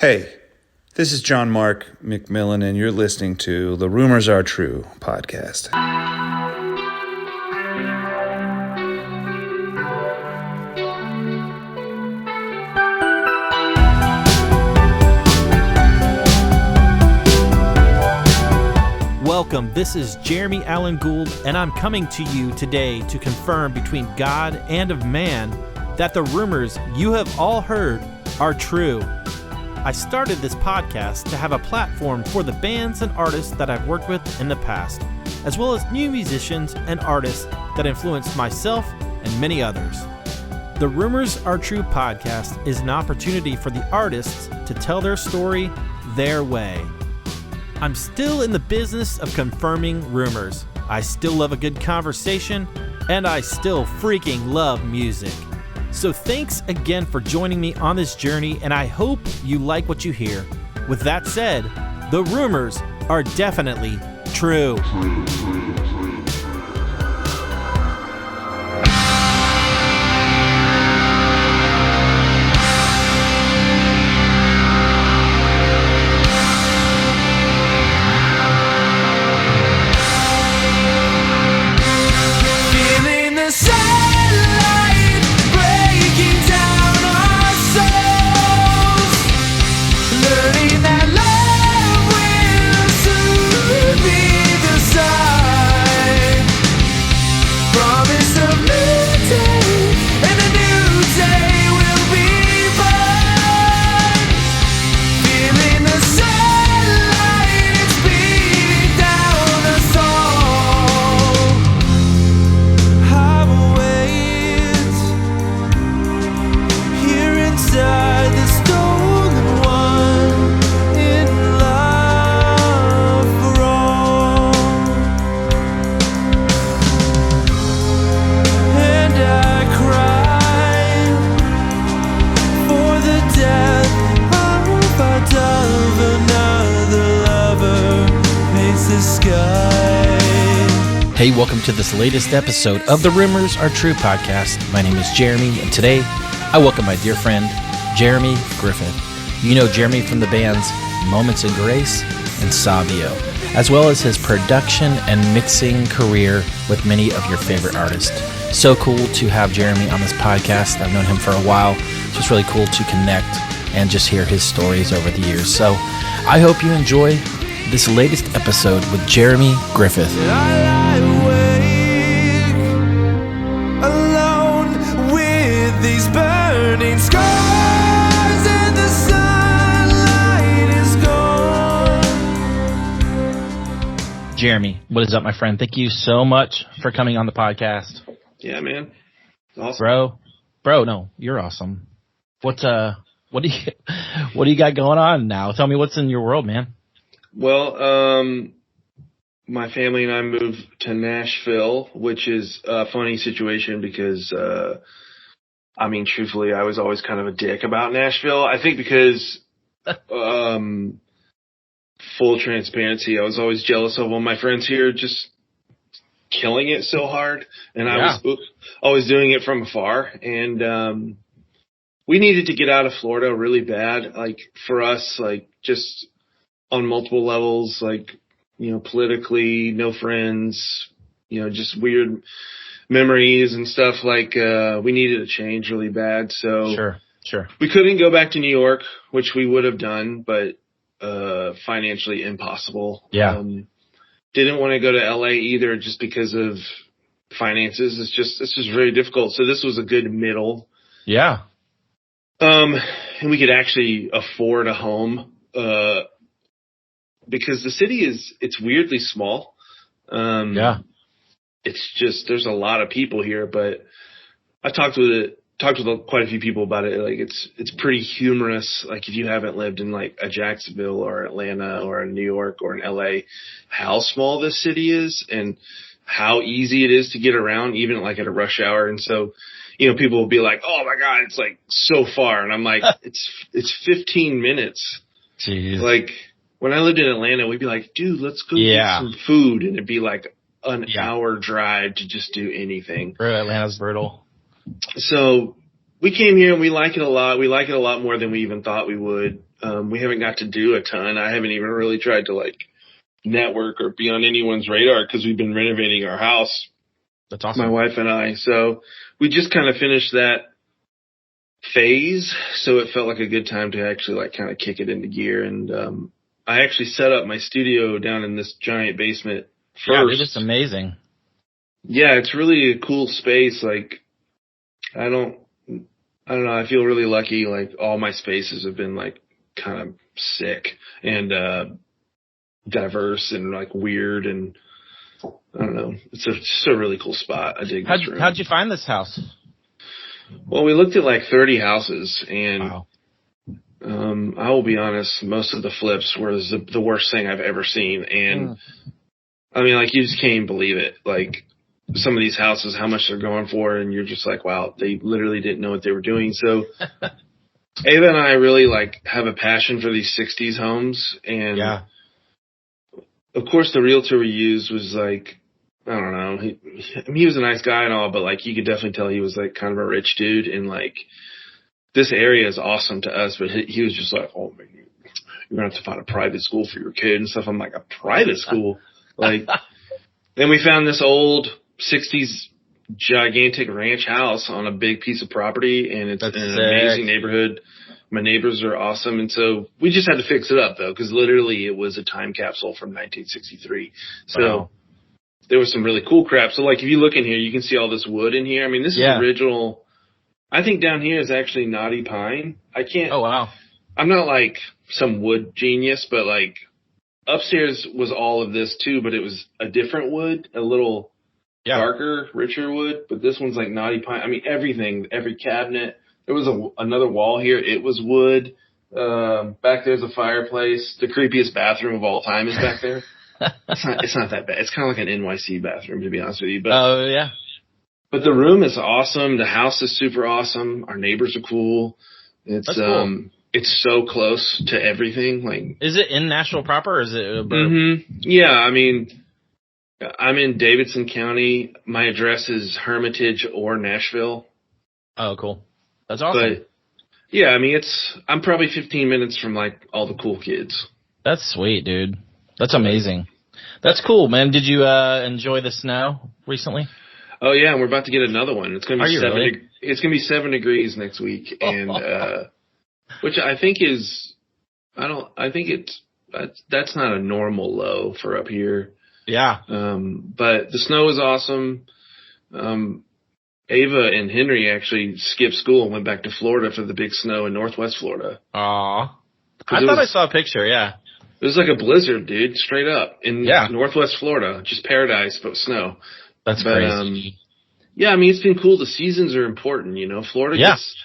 Hey, this is John Mark McMillan, and you're listening to the Rumors Are True podcast. Welcome, this is Jeremy Alan Gould, and I'm coming to you today to confirm between God and of man that the rumors you have all heard are true. I started this podcast to have a platform for the bands and artists that I've worked with in the past, as well as new musicians and artists that influenced myself and many others. The Rumors Are True podcast is an opportunity for the artists to tell their story their way. I'm still in the business of confirming rumors. I still love a good conversation, and I still freaking love music. So thanks again for joining me on this journey, and I hope you like what you hear. With that said, the rumors are definitely true. Hey, welcome to this latest episode of the Rumors Are True podcast. My name is Jeremy, and today I welcome my dear friend, Jeremy Griffith. You know Jeremy from the bands Moments in Grace and Savio, as well as his production and mixing career with many of your favorite artists. So cool to have Jeremy on this podcast. I've known him for a while, so it's really cool to connect and just hear his stories over the years. So I hope you enjoy this latest episode with Jeremy Griffith. Jeremy, what is up, my friend? Thank you so much for coming on the podcast. Yeah, man. Awesome. Bro, no, you're awesome. What do you got going on now? Tell me what's in your world, man. Well, my family and I moved to Nashville, which is a funny situation because, truthfully, I was always kind of a dick about Nashville. I think because, full transparency, I was always jealous of all my friends here just killing it so hard, and I was always doing it from afar. And we needed to get out of Florida really bad, like for us, like just on multiple levels, like, you know, politically, no friends, you know, just weird memories and stuff. Like we needed a change really bad. So sure. We couldn't go back to New York, which we would have done, but financially impossible. Yeah. Didn't want to go to LA either just because of finances. It's just very difficult. So this was a good middle. Yeah. And we could actually afford a home, because the city it's weirdly small. It's just, there's a lot of people here, but I talked with quite a few people about it. Like it's pretty humorous. Like if you haven't lived in like a Jacksonville or Atlanta or in New York or in LA, how small this city is and how easy it is to get around, even like at a rush hour. And so, you know, people will be like, "Oh my God, it's like so far." And I'm like, it's 15 minutes. Jeez. Like when I lived in Atlanta, we'd be like, "Dude, let's go get some food." And it'd be like an hour drive to just do anything. Bro, Atlanta's brutal. So we came here and we like it a lot. We like it a lot more than we even thought we would. we haven't got to do a ton. I haven't even really tried to like network or be on anyone's radar because we've been renovating our house. That's awesome. My wife and I. So we just kind of finished that phase. So it felt like a good time to actually like kind of kick it into gear. And I actually set up my studio down in this giant basement first. Yeah, dude, it's amazing. Yeah, it's really a cool space. Like, I don't know. I feel really lucky. Like all my spaces have been like kind of sick and diverse and like weird, and I don't know. It's just a really cool spot. I dig this room. How'd you find this house? Well, we looked at like 30 houses, and Wow. I will be honest, most of the flips were the worst thing I've ever seen. And I mean, like, you just can't even believe it. Like, some of these houses, how much they're going for, and you're just like, wow, they literally didn't know what they were doing. So Ava and I really like have a passion for these 60s homes. And Yeah. of course the realtor we used was like, I don't know. He was a nice guy and all, but like you could definitely tell he was like kind of a rich dude, and like this area is awesome to us, but he was just like, oh man, you're gonna have to find a private school for your kid and stuff. I'm like, a private school? Like, then we found this old 60s gigantic ranch house on a big piece of property, and it's in an amazing neighborhood. My neighbors are awesome, and so we just had to fix it up though, because literally it was a time capsule from 1963. So. Wow. There was some really cool crap. So, like, if you look in here, you can see all this wood in here. I mean, this is original. I think down here is actually knotty pine. Oh, wow. I'm not, like, some wood genius, but, like, upstairs was all of this, too, but it was a different wood, a little darker, richer wood. But this one's, like, knotty pine. I mean, everything, every cabinet. There was another wall here. It was wood. Back there's a fireplace. The creepiest bathroom of all time is back there. It's not that bad. It's kind of like an NYC bathroom, to be honest with you. But yeah. But the room is awesome. The house is super awesome. Our neighbors are cool. It's cool. It's so close to everything. Like, is it in Nashville proper, or is it a burb? Mm-hmm. Yeah, I mean, I'm in Davidson County. My address is Hermitage or Nashville. Oh, cool. That's awesome. But yeah, I mean, I'm probably 15 minutes from like all the cool kids. That's sweet, dude. That's amazing. That's cool, man. Did you enjoy the snow recently? Oh yeah, and we're about to get another one. It's gonna be really? It's gonna be 7 degrees next week, and which I think is, that's not a normal low for up here. Yeah. But the snow is awesome. Ava and Henry actually skipped school and went back to Florida for the big snow in Northwest Florida. Aw. I thought I saw a picture. Yeah. It was like a blizzard, dude, straight up in Northwest Florida, just paradise, but snow. That's crazy. Yeah, I mean, it's been cool. The seasons are important, you know. Florida gets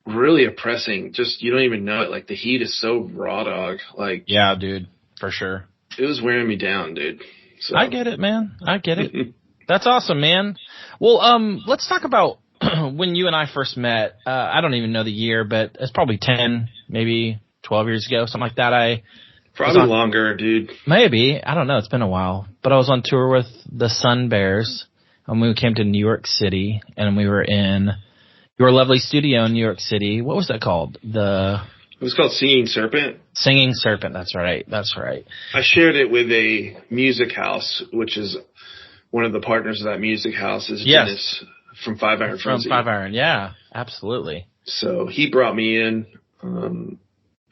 really oppressing. Just, you don't even know it. Like, the heat is so raw dog. Like, yeah, dude, for sure. It was wearing me down, dude. So. I get it, man. I get it. That's awesome, man. Well, let's talk about when you and I first met. I don't even know the year, but it's probably 10, maybe 12 years ago, something like that. Probably longer, dude. Maybe. I don't know. It's been a while. But I was on tour with the Sun Bears, and we came to New York City, and we were in your lovely studio in New York City. What was that called? It was called Singing Serpent. Singing Serpent. That's right. That's right. I shared it with a music house, which is one of the partners of that music house is Dennis from 5 Iron Frenzy. From 5 Iron, yeah. Absolutely. So he brought me in.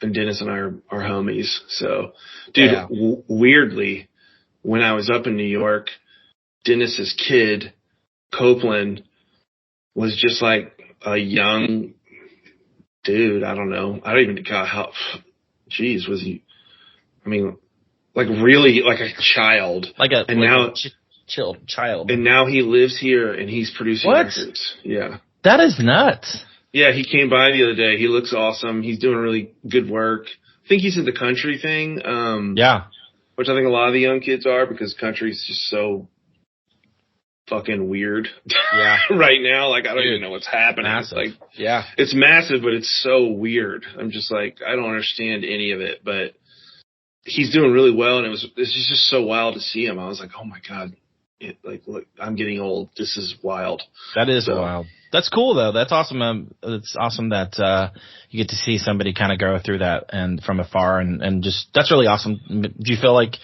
And Dennis and I are homies. So, dude, weirdly, when I was up in New York, Dennis's kid, Copeland, was just like a young dude. I don't know. I don't even know how. Jeez, was he? I mean, like really like a child. Chill child. And now he lives here and he's producing records. Yeah. That is nuts. Yeah, he came by the other day. He looks awesome. He's doing really good work. I think he's in the country thing. Which I think a lot of the young kids are, because country's just so fucking weird. Yeah. Right now, like, I don't even know what's happening. Massive. It's like, it's massive, but it's so weird. I'm just like, I don't understand any of it, but he's doing really well, and it's just so wild to see him. I was like, oh my God, look, I'm getting old. This is wild. That is wild. That's cool though. That's awesome. It's awesome that you get to see somebody kind of go through that and from afar, and just that's really awesome. Do you feel like,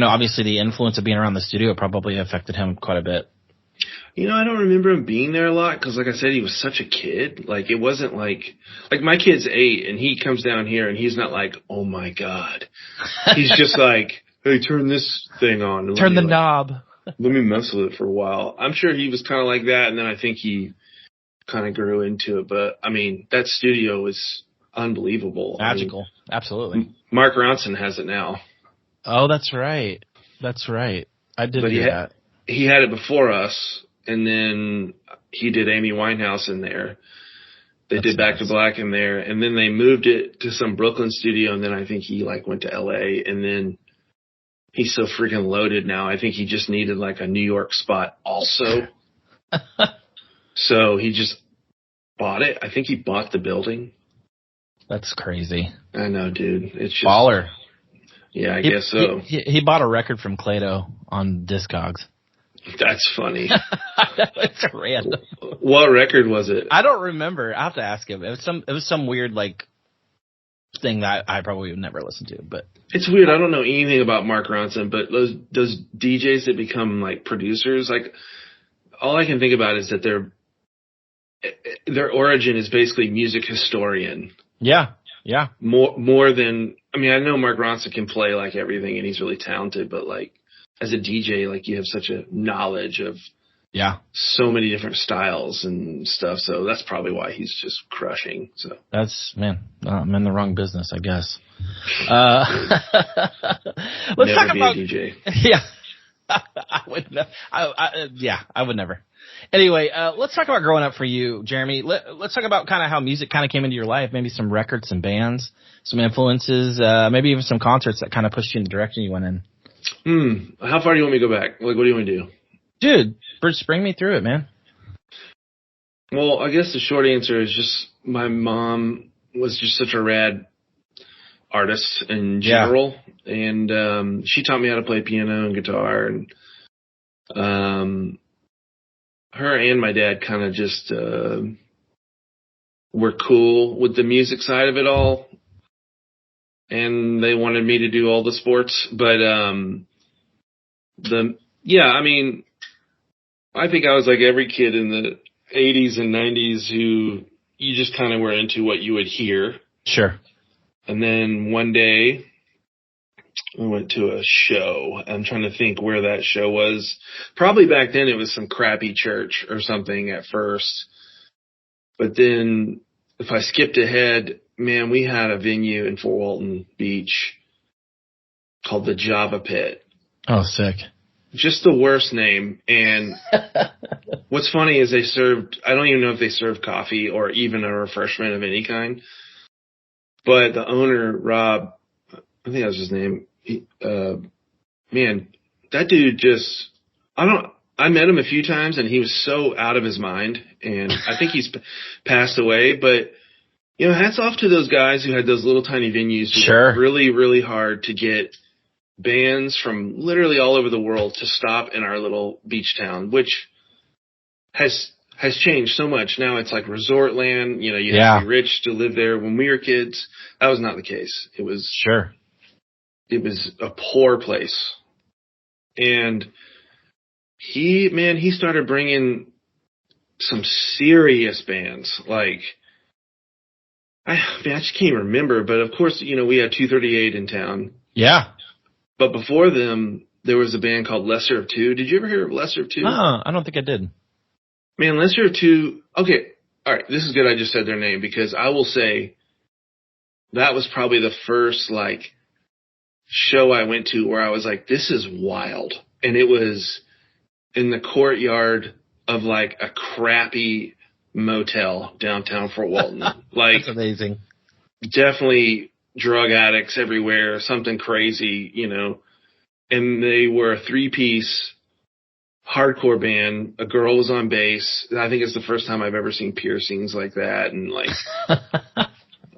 obviously the influence of being around the studio probably affected him quite a bit? I don't remember him being there a lot because, like I said, he was such a kid. Like, it wasn't like my kid's 8 and he comes down here and he's not like, oh my God. He's just like, hey, turn this thing on. Turn the knob. Let me mess with it for a while. I'm sure he was kind of like that, and then I think he kind of grew into it. But, I mean, that studio is unbelievable. Magical. Absolutely. Mark Ronson has it now. Oh, that's right. That's right. I did do that. He had it before us, and then he did Amy Winehouse in there. They did Back to Black in there, and then they moved it to some Brooklyn studio, and then I think he went to L.A., and then he's so freaking loaded now. I think he just needed a New York spot also. So he just bought it. I think he bought the building. That's crazy. I know, dude. It's just baller. Yeah, I guess so. He bought a record from Clayto on Discogs. That's funny. It's random. What record was it? I don't remember. I have to ask him. It was some weird thing that I probably would never listen to. But it's weird. I don't know anything about Mark Ronson, but those DJs that become producers, all I can think about is that their origin is basically music historian. Yeah. Yeah. More than, I know Mark Ronson can play everything and he's really talented, but as a DJ, you have such a knowledge of so many different styles and stuff. So that's probably why he's just crushing. So I'm in the wrong business, I guess. Let's talk about a DJ. Yeah. I would never. Anyway, let's talk about growing up for you, Jeremy. Let's talk about kind of how music kind of came into your life, maybe some records, some bands, some influences, maybe even some concerts that kind of pushed you in the direction you went in. How far do you want me to go back? What do you want to do? Dude, just bring me through it, man. Well, I guess the short answer is just my mom was just such a rad artist in general. Yeah. And she taught me how to play piano and guitar. And her and my dad kind of just were cool with the music side of it all. And they wanted me to do all the sports. But I think I was like every kid in the 80s and 90s who you just kind of were into what you would hear. Sure. And then one day we went to a show. I'm trying to think where that show was. Probably back then it was some crappy church or something at first. But then if I skipped ahead, man, we had a venue in Fort Walton Beach called the Java Pit. Oh, sick. Just the worst name. And what's funny is I don't even know if they served coffee or even a refreshment of any kind. But the owner, Rob, I think that was his name. Man, that dude just, I met him a few times and he was so out of his mind. And I think he's passed away. But, hats off to those guys who had those little tiny venues who worked really, really hard to get bands from literally all over the world to stop in our little beach town, which has changed so much. Now it's like resort land. You have to be rich to live there. When we were kids, that was not the case. It was It was a poor place. And he started bringing some serious bands. I just can't remember, but of course, we had 238 in town. Yeah. But before them, there was a band called Lesser of Two. Did you ever hear of Lesser of Two? I don't think I did. Man, Lesser of Two. Okay. All right. This is good. I just said their name because I will say that was probably the first show I went to where I was like, this is wild. And it was in the courtyard of a crappy motel downtown Fort Walton. That's amazing. Definitely drug addicts everywhere, something crazy, and they were a 3-piece hardcore band. A girl was on bass. I think it's the first time I've ever seen piercings like that and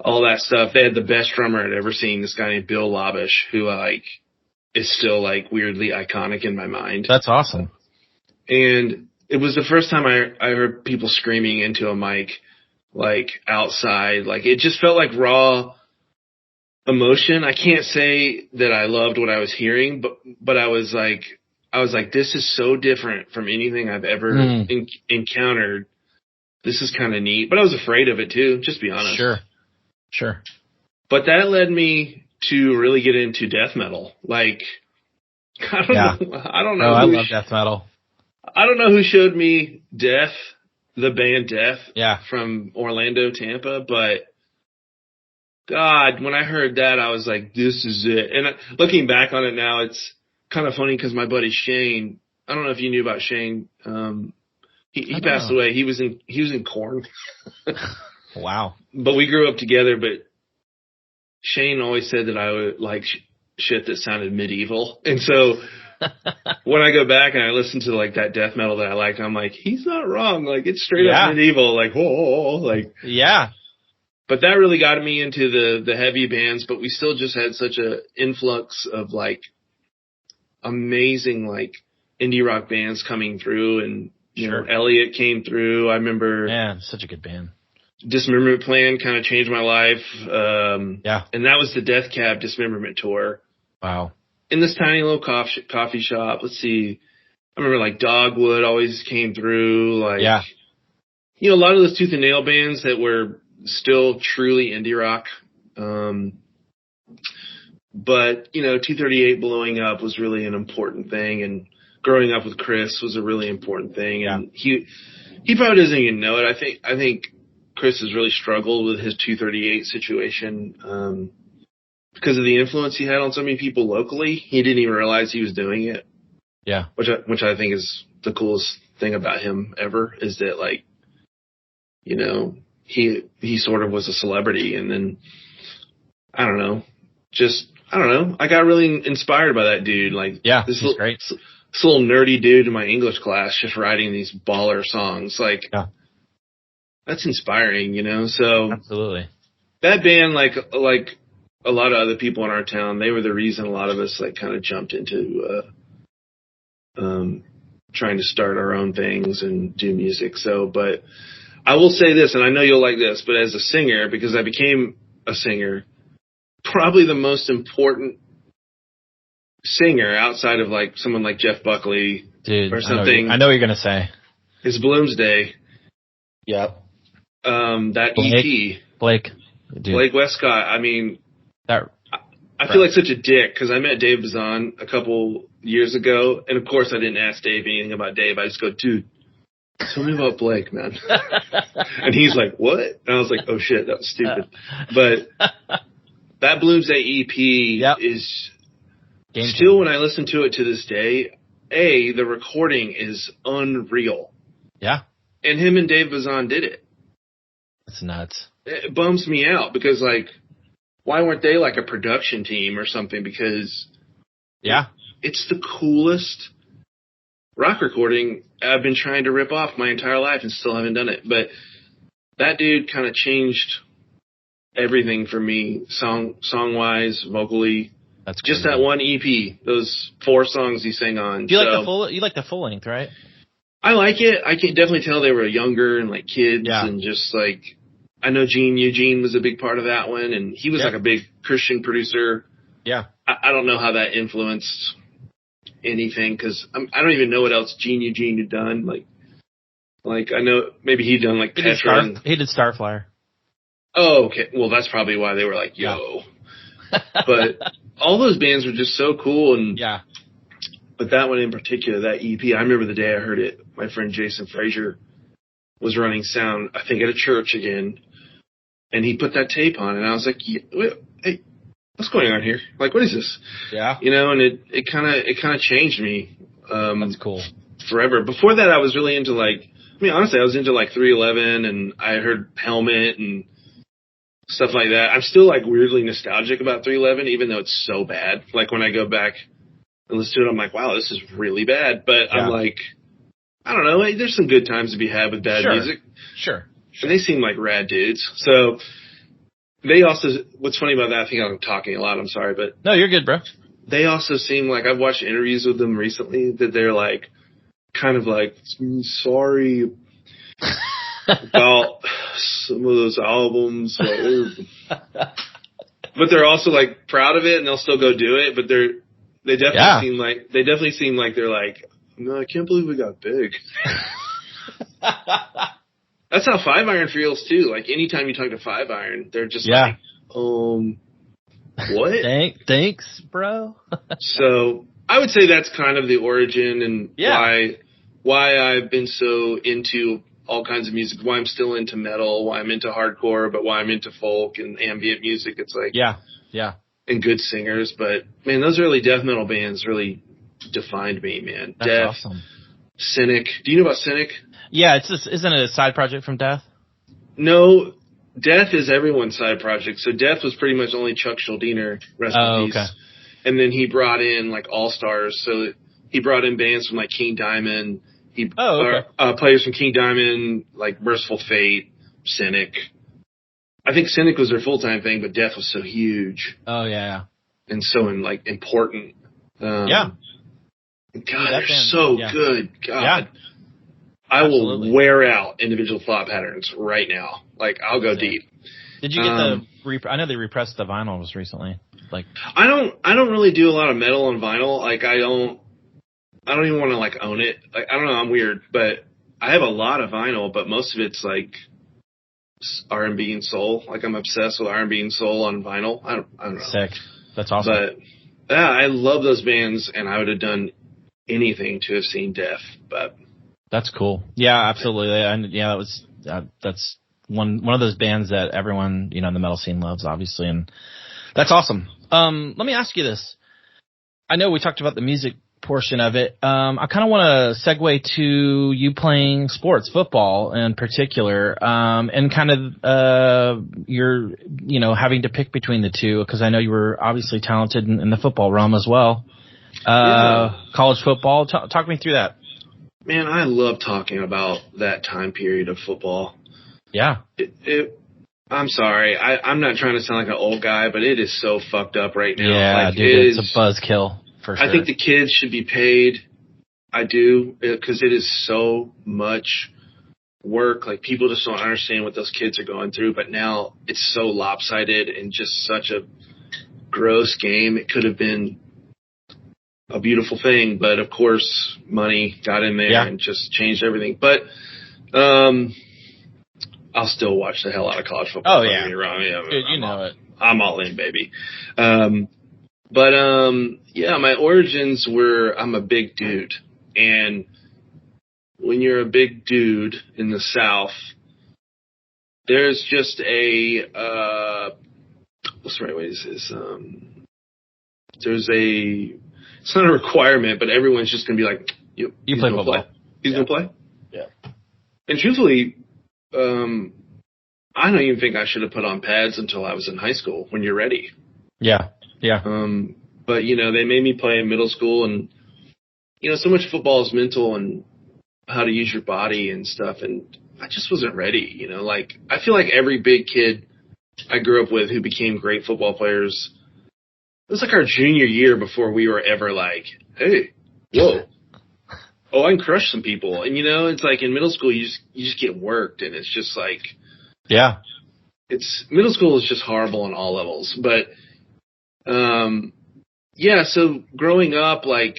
all that stuff. They had the best drummer I'd ever seen, this guy named Bill Labish, who is still weirdly iconic in my mind. That's awesome. And it was the first time I heard people screaming into a mic, like outside. Like it just felt like raw emotion. I can't say that I loved what I was hearing, but I was like, this is so different from anything I've ever encountered. This is kind of neat, but I was afraid of it too, just to be honest. Sure. But that led me to really get into death metal. Like, I don't know. I love death metal. I don't know who showed me Death, the band Death, from Orlando, Tampa, but God, when I heard that, I was like, this is it. And looking back on it now, it's kind of funny because my buddy Shane, I don't know if you knew about Shane. He passed away. He was in Korn. Wow. But we grew up together, but Shane always said that I would like shit that sounded medieval. And so when I go back and I listen to like that death metal that I liked, I'm like, he's not wrong. Like it's straight up medieval. Like, whoa, like. Yeah. But that really got me into the heavy bands, but we still just had such a influx of like amazing like indie rock bands coming through, and you know, Elliot came through. I remember such a good band. Dismemberment Plan kind of changed my life. And that was the Death Cab Dismemberment tour. Wow. In this tiny little coffee shop. Let's see. I remember like Dogwood always came through. Like, you know, a lot of those Tooth and Nail bands that were still truly indie rock. But, you know, 238 blowing up was really an important thing. And growing up with Chris was a really important thing. And he probably doesn't even know it. I think Chris has really struggled with his 238 situation because of the influence he had on so many people locally. He didn't even realize he was doing it. Yeah. Which I think is the coolest thing about him ever, is that, like, you know, he sort of was a celebrity. And then, I don't know. I got really inspired by that dude. Like, this little nerdy dude in my English class just writing these baller songs. Like, that's inspiring, you know? So absolutely. That band, like a lot of other people in our town, they were the reason a lot of us like kind of jumped into trying to start our own things and do music. So, but I will say this, and I know you'll like this, but as a singer, because I became a singer, probably the most important singer outside of like someone like Jeff Buckley or something. I know what you're going to say. Is Bloomsday. Yep. That Blake. Blake Westcott. I mean, I feel like such a dick because I met Dave Bazan a couple years ago, and of course I didn't ask Dave anything about Dave. I just go, dude, tell me about Blake, man. And he's like, what? And I was like, oh shit, that was stupid. But that Bloomsday EP is still, when I listen to it to this day, the recording is unreal. Yeah. And him and Dave Bazan did it. That's nuts. It bums me out because, like, why weren't they like a production team or something? Because it's the coolest rock recording I've been trying to rip off my entire life and still haven't done it. But that dude kind of changed everything for me, song-wise, vocally. That's just that one EP, those 4 songs he sang on. Do you like the full? You like the full length, right? I like it. I can definitely tell they were younger and like kids and just like, I know Gene Eugene was a big part of that one, and he was like a big Christian producer. Yeah. I don't know how that influenced anything because I don't even know what else Gene Eugene had done. Like I know maybe he'd done like Petra. He did Starflyer. Oh, okay. Well, that's probably why they were like, yo. But all those bands were just so cool. And but that one in particular, that EP, I remember the day I heard it. My friend Jason Frazier was running sound, I think, at a church again. And he put that tape on, and I was like, hey, what's going on here? Like, what is this? Yeah. You know, and it kind of changed me. That's cool. Forever. Before that, I was really into honestly, I was into like 311, and I heard Helmet and stuff like that. I'm still like weirdly nostalgic about 311, even though it's so bad. Like when I go back and listen to it, I'm like, wow, this is really bad. But I'm like, I don't know. There's some good times to be had with bad music. Sure. And they seem like rad dudes. So they also, what's funny about that, I think I'm talking a lot, I'm sorry, but. No, you're good, bro. They also seem like, I've watched interviews with them recently, that they're like, kind of like, sorry about some of those albums. But they're also like proud of it and they'll still go do it. But they definitely seem like they're like, no, I can't believe we got big. That's how 5-Iron feels too. Like anytime you talk to 5-Iron, they're just like, what? Thanks, bro. So I would say that's kind of the origin and why I've been so into all kinds of music, why I'm still into metal, why I'm into hardcore, but why I'm into folk and ambient music. It's like, and good singers. But man, those early death metal bands really defined me, man. That's Death, awesome. Cynic. Do you know about Cynic? Yeah, isn't it a side project from Death? No, Death is everyone's side project. So Death was pretty much only Chuck Schuldiner, rest in peace. Okay. And then he brought in like all-stars. So he brought in bands from like King Diamond. Players from King Diamond, like Merciful Fate, Cynic. I think Cynic was their full-time thing, but Death was so huge. Oh, yeah. And so important. God, they're so good. God. Yeah. I will wear out Individual Thought Patterns right now. Like, I'll go deep. Did you get I know they repressed the vinyls recently. Like, I don't really do a lot of metal on vinyl. Like, I don't even want to like own it. Like, I don't know, I'm weird, but I have a lot of vinyl, but most of it's like R&B and soul. Like, I'm obsessed with R&B and soul on vinyl. I don't know. Sick. That's awesome. But yeah, I love those bands, and I would have done anything to have seen Death. But that's cool. Yeah, absolutely. And yeah, that's one of those bands that everyone in the metal scene loves, obviously, and that's awesome. Let me ask you this. I know we talked about the music portion of it. I kind of want to segue to you playing sports, football in particular, and kind of you're having to pick between the two, because I know you were obviously talented in the football realm as well. College football. Talk me through that. Man, I love talking about that time period of football. Yeah. I'm sorry. I'm not trying to sound like an old guy, but it is so fucked up right now. Yeah, like, dude, it's a buzzkill for sure. I think the kids should be paid. I do, because it is so much work. Like, people just don't understand what those kids are going through, but now it's so lopsided and just such a gross game. It could have been a beautiful thing, but of course money got in there and just changed everything. But I'll still watch the hell out of college football. Oh yeah, don't get me wrong. Dude, you know it. I'm all in, baby. But my origins were, I'm a big dude, and when you're a big dude in the South, there's just what's the right way to say this? It's not a requirement, but everyone's just going to be like, you play football. He's going to play? Yeah. And truthfully, I don't even think I should have put on pads until I was in high school, when you're ready. Yeah. Yeah. But, they made me play in middle school, and, so much football is mental and how to use your body and stuff, and I just wasn't ready, Like, I feel like every big kid I grew up with who became great football players, it was like our junior year before we were ever like, hey, whoa, I can crush some people. And, it's like in middle school, you just get worked, and it's just like, yeah, middle school is just horrible on all levels. But, so growing up, like,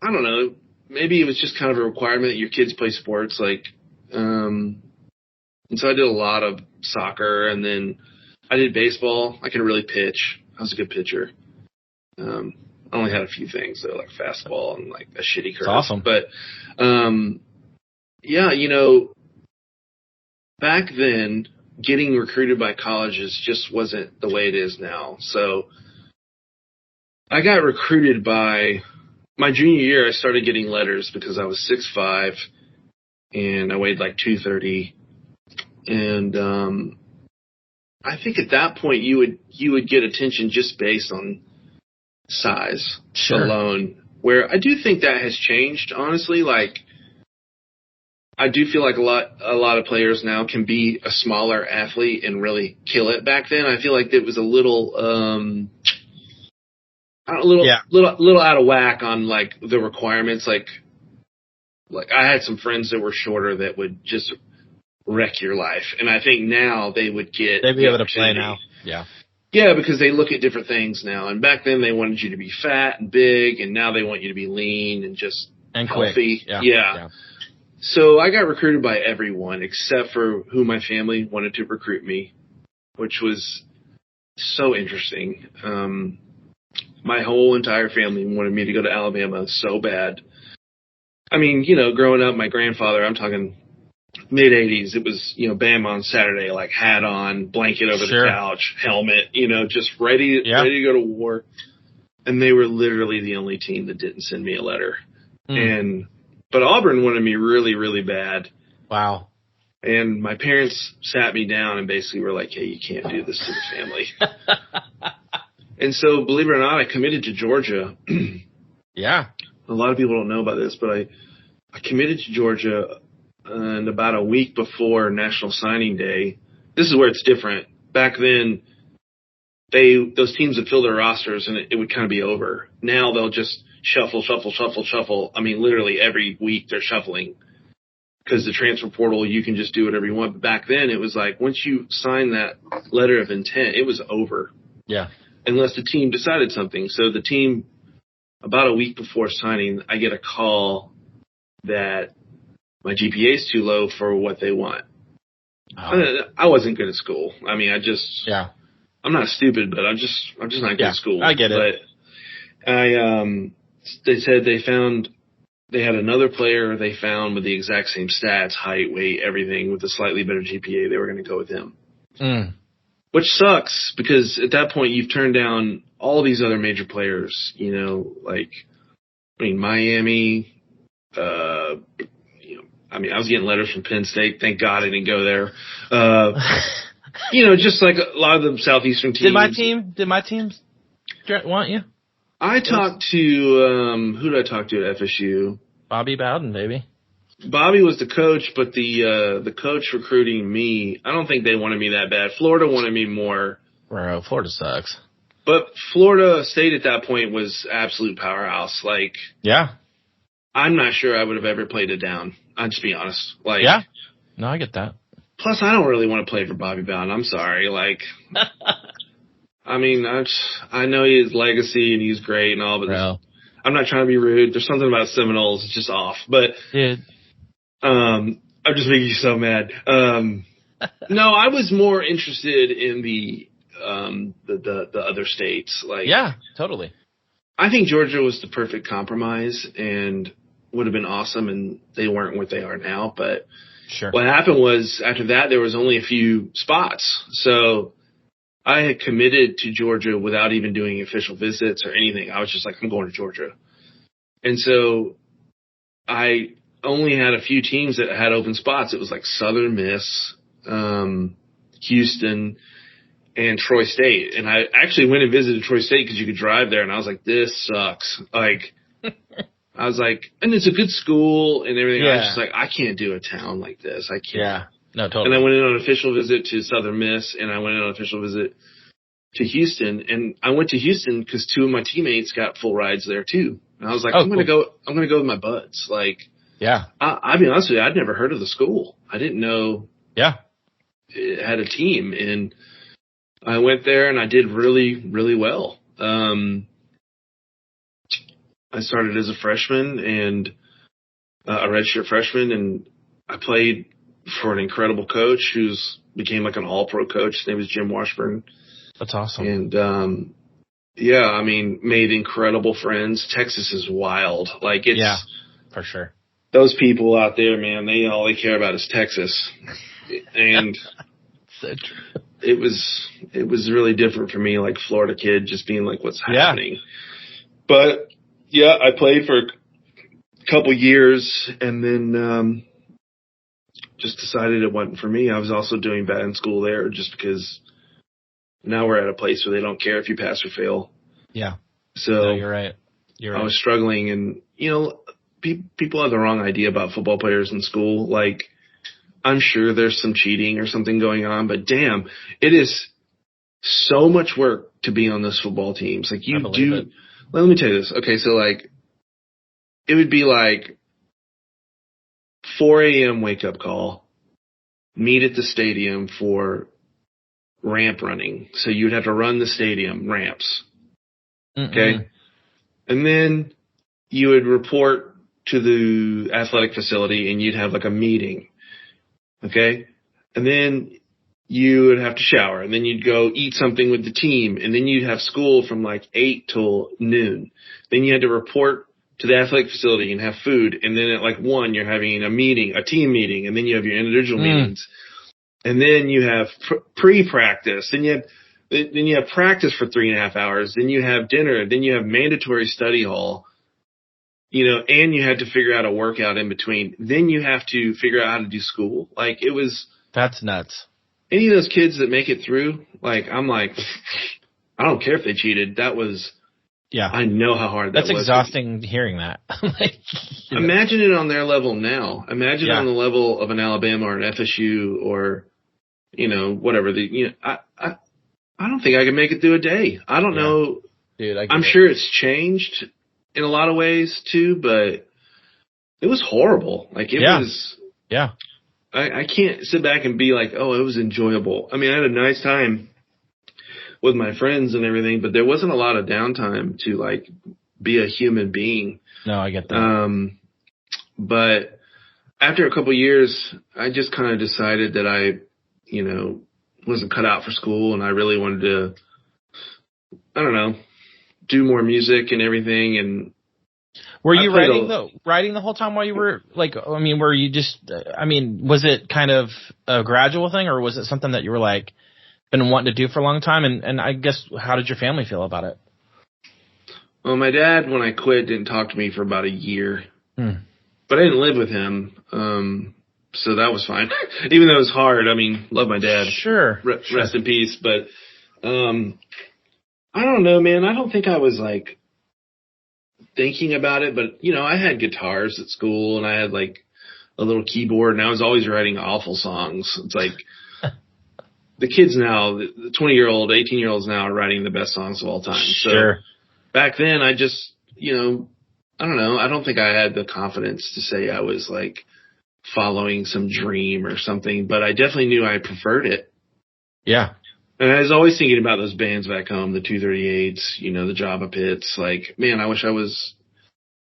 I don't know, maybe it was just kind of a requirement that your kids play sports. Like, and so I did a lot of soccer, and then I did baseball. I could really pitch. I was a good pitcher. I only had a few things, though, like fastball and like a shitty curve. That's awesome. But, back then, getting recruited by colleges just wasn't the way it is now. So I got recruited by my junior year. I started getting letters because I was 6'5", and I weighed like 230. And I think at that point you would get attention just based on size alone. Where I do think that has changed, honestly. Like, I do feel like a lot of players now can be a smaller athlete and really kill it. Back then, I feel like it was a little little out of whack on like the requirements. Like, like I had some friends that were shorter that would just wreck your life. And I think now they'd be able to play now. Yeah. Yeah, because they look at different things now. And back then they wanted you to be fat and big, and now they want you to be lean and just healthy. Quick. Yeah. So I got recruited by everyone except for who my family wanted to recruit me, which was so interesting. My whole entire family wanted me to go to Alabama so bad. I mean, growing up, my grandfather, I'm talking mid-'80s, it was, Bama on Saturday, like hat on, blanket over the couch, helmet, just ready to go to war. And they were literally the only team that didn't send me a letter. But Auburn wanted me really, really bad. Wow. And my parents sat me down and basically were like, hey, you can't do this to the family. And so, believe it or not, I committed to Georgia. Yeah. A lot of people don't know about this, but I committed to Georgia, and about a week before National Signing Day. This is where it's different. Back then, those teams would fill their rosters, and it would kind of be over. Now they'll just shuffle. I mean, literally every week they're shuffling because the transfer portal, you can just do whatever you want. But back then, it was like once you sign that letter of intent, it was over. Yeah. Unless the team decided something. So the team, about a week before signing, I get a call that my GPA is too low for what they want. Oh. I wasn't good at school. I mean, I'm not stupid, but I'm just not good at school. I get it. But they said they had another player they found with the exact same stats, height, weight, everything, with a slightly better GPA. They were going to go with him. Which sucks because at that point you've turned down all these other major players, Miami, I was getting letters from Penn State. Thank God I didn't go there. Just like a lot of the Southeastern teams. Did my teams want you? I talked to, who did I talk to at FSU? Bobby Bowden, baby. Bobby was the coach, but the coach recruiting me, I don't think they wanted me that bad. Florida wanted me more. Bro, Florida sucks. But Florida State at that point was absolute powerhouse. I'm not sure I would have ever played it down. I'll just be honest. No, I get that. Plus, I don't really want to play for Bobby Bowden. I'm sorry. I mean, I know his legacy and he's great and all, but I'm not trying to be rude. There's something about Seminoles. It's just off. But I'm just making you so mad. No, I was more interested in the other states. Totally. I think Georgia was the perfect compromise and would have been awesome, and they weren't what they are now. But what happened was after that, there was only a few spots. So I had committed to Georgia without even doing official visits or anything. I was just like, I'm going to Georgia. And so I only had a few teams that had open spots. It was like Southern Miss, Houston, and Troy State. And I actually went and visited Troy State because you could drive there. And I was like, this sucks. I was like, and it's a good school and everything. I was just like, I can't do a town like this. I can't. Yeah. No, totally. And I went in on an official visit to Southern Miss, and I went in on an official visit to Houston. And I went to Houston because two of my teammates got full rides there too. And I was like, I'm going to go with my buds. I'll be honest with you, I'd never heard of the school. I didn't know it had a team. And I went there and I did really, really well. I started as a freshman and a redshirt freshman, and I played for an incredible coach who's became like an all-pro coach. His name was Jim Washburn. That's awesome. And, made incredible friends. Texas is wild. For sure. Those people out there, man, all they care about is Texas. And so true. It was really different for me, like Florida kid, just being like, what's happening? But I played for a couple years and then, just decided it wasn't for me. I was also doing bad in school there just because now we're at a place where they don't care if you pass or fail. Yeah. So you're right. I was struggling, and people have the wrong idea about football players in school. I'm sure there's some cheating or something going on, but damn, it is so much work to be on those football teams. Let me tell you this. Okay, so it would be like 4 a.m. wake up call, meet at the stadium for ramp running. So you'd have to run the stadium ramps. Okay. And then you would report to the athletic facility and you'd have like a meeting. Okay. And then you would have to shower and then you'd go eat something with the team and then you'd have school from like 8 till noon. Then you had to report to the athletic facility and have food. And then at like 1, you're having a meeting, a team meeting, and then you have your individual meetings. And then you have pre-practice. Then you have practice for 3.5 hours. Then you have dinner. Then you have mandatory study hall. You know, and you had to figure out a workout in between. Then you have to figure out how to do school. Like it was. That's nuts. Any of those kids that make it through, like I'm like, I don't care if they cheated. That was. Yeah. I know how hard that was. That's exhausting hearing that. Like, imagine it on their level now. Imagine on the level of an Alabama or an FSU or, you know, whatever. I don't think I can make it through a day. I don't know. Dude, I'm sure it's changed in a lot of ways too, but it was horrible. Like it was. Yeah. I can't sit back and be like, oh, it was enjoyable. I mean, I had a nice time with my friends and everything, but there wasn't a lot of downtime to like be a human being. No, I get that. But after a couple of years, I just kind of decided that I, you know, wasn't cut out for school and I really wanted to, I don't know, do more music and everything. And were you writing the whole time while you were like, I mean, were you just, I mean, was it kind of a gradual thing or was it something that you were like, been wanting to do for a long time, and I guess how did your family feel about it? Well, my dad, when I quit, didn't talk to me for about a year, but I didn't live with him, so that was fine. Even though it was hard, I mean, love my dad. Sure. Rest in peace. But I don't know, man. I don't think I was like thinking about it, but you know, I had guitars at school, and I had like a little keyboard, and I was always writing awful songs. It's like. The kids now, the 20-year-old, 18-year-olds now are writing the best songs of all time. Sure. So back then I just, you know, I don't know. I don't think I had the confidence to say I was like following some dream or something, but I definitely knew I preferred it. Yeah. And I was always thinking about those bands back home, the 238s, you know, the Java Pits. Like, man, I wish I was,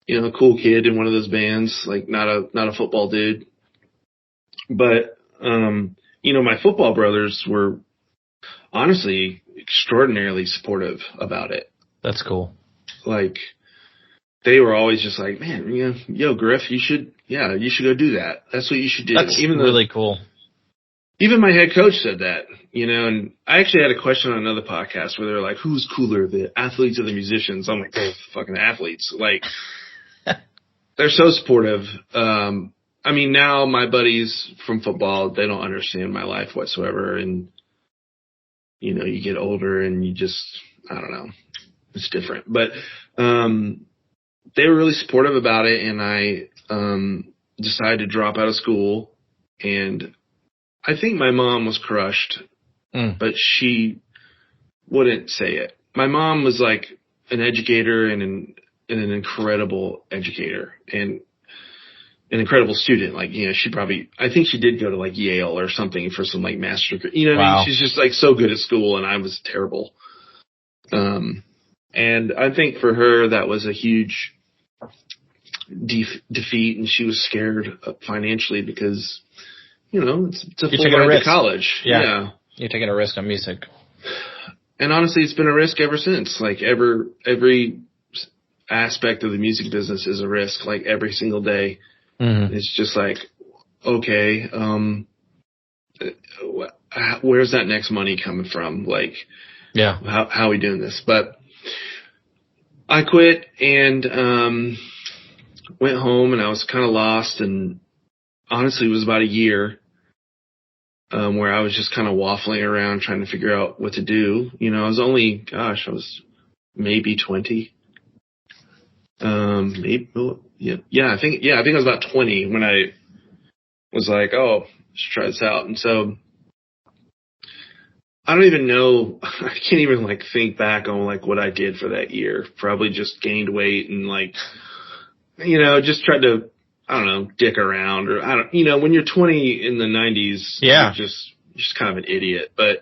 you know, a cool kid in one of those bands, like not a football dude. But, you know, my football brothers were honestly extraordinarily supportive about it. That's cool. Like, they were always just like, man, you know, yo, Griff, you should go do that. That's what you should do. That's really cool. Even my head coach said that, you know, and I actually had a question on another podcast where they were like, who's cooler, the athletes or the musicians? I'm like, fucking athletes. Like, they're so supportive. I mean, now my buddies from football, they don't understand my life whatsoever. And, you know, you get older and you just, I don't know, it's different. But they were really supportive about it. And I decided to drop out of school. And I think my mom was crushed, but she wouldn't say it. My mom was like an educator and an incredible educator. And an incredible student. Like, you know, I think she did go to like Yale or something for some like master degree. You know what I mean? She's just like so good at school and I was terrible. And I think for her, that was a huge defeat and she was scared financially because, you know, it's a full ride to college. Yeah. You're taking a risk on music. And honestly, it's been a risk ever since. Like every aspect of the music business is a risk, like every single day. It's just like, okay, where's that next money coming from? Like, how are we doing this? But I quit and went home and I was kind of lost. And honestly, it was about a year where I was just kind of waffling around trying to figure out what to do. You know, I was maybe 20. I think I was about 20 when I was like, oh, let's try this out. And so I don't even know, I can't even like think back on like what I did for that year. Probably just gained weight and like, you know, just tried to, I don't know, dick around, or when you're 20 in the 90s, you're just kind of an idiot. But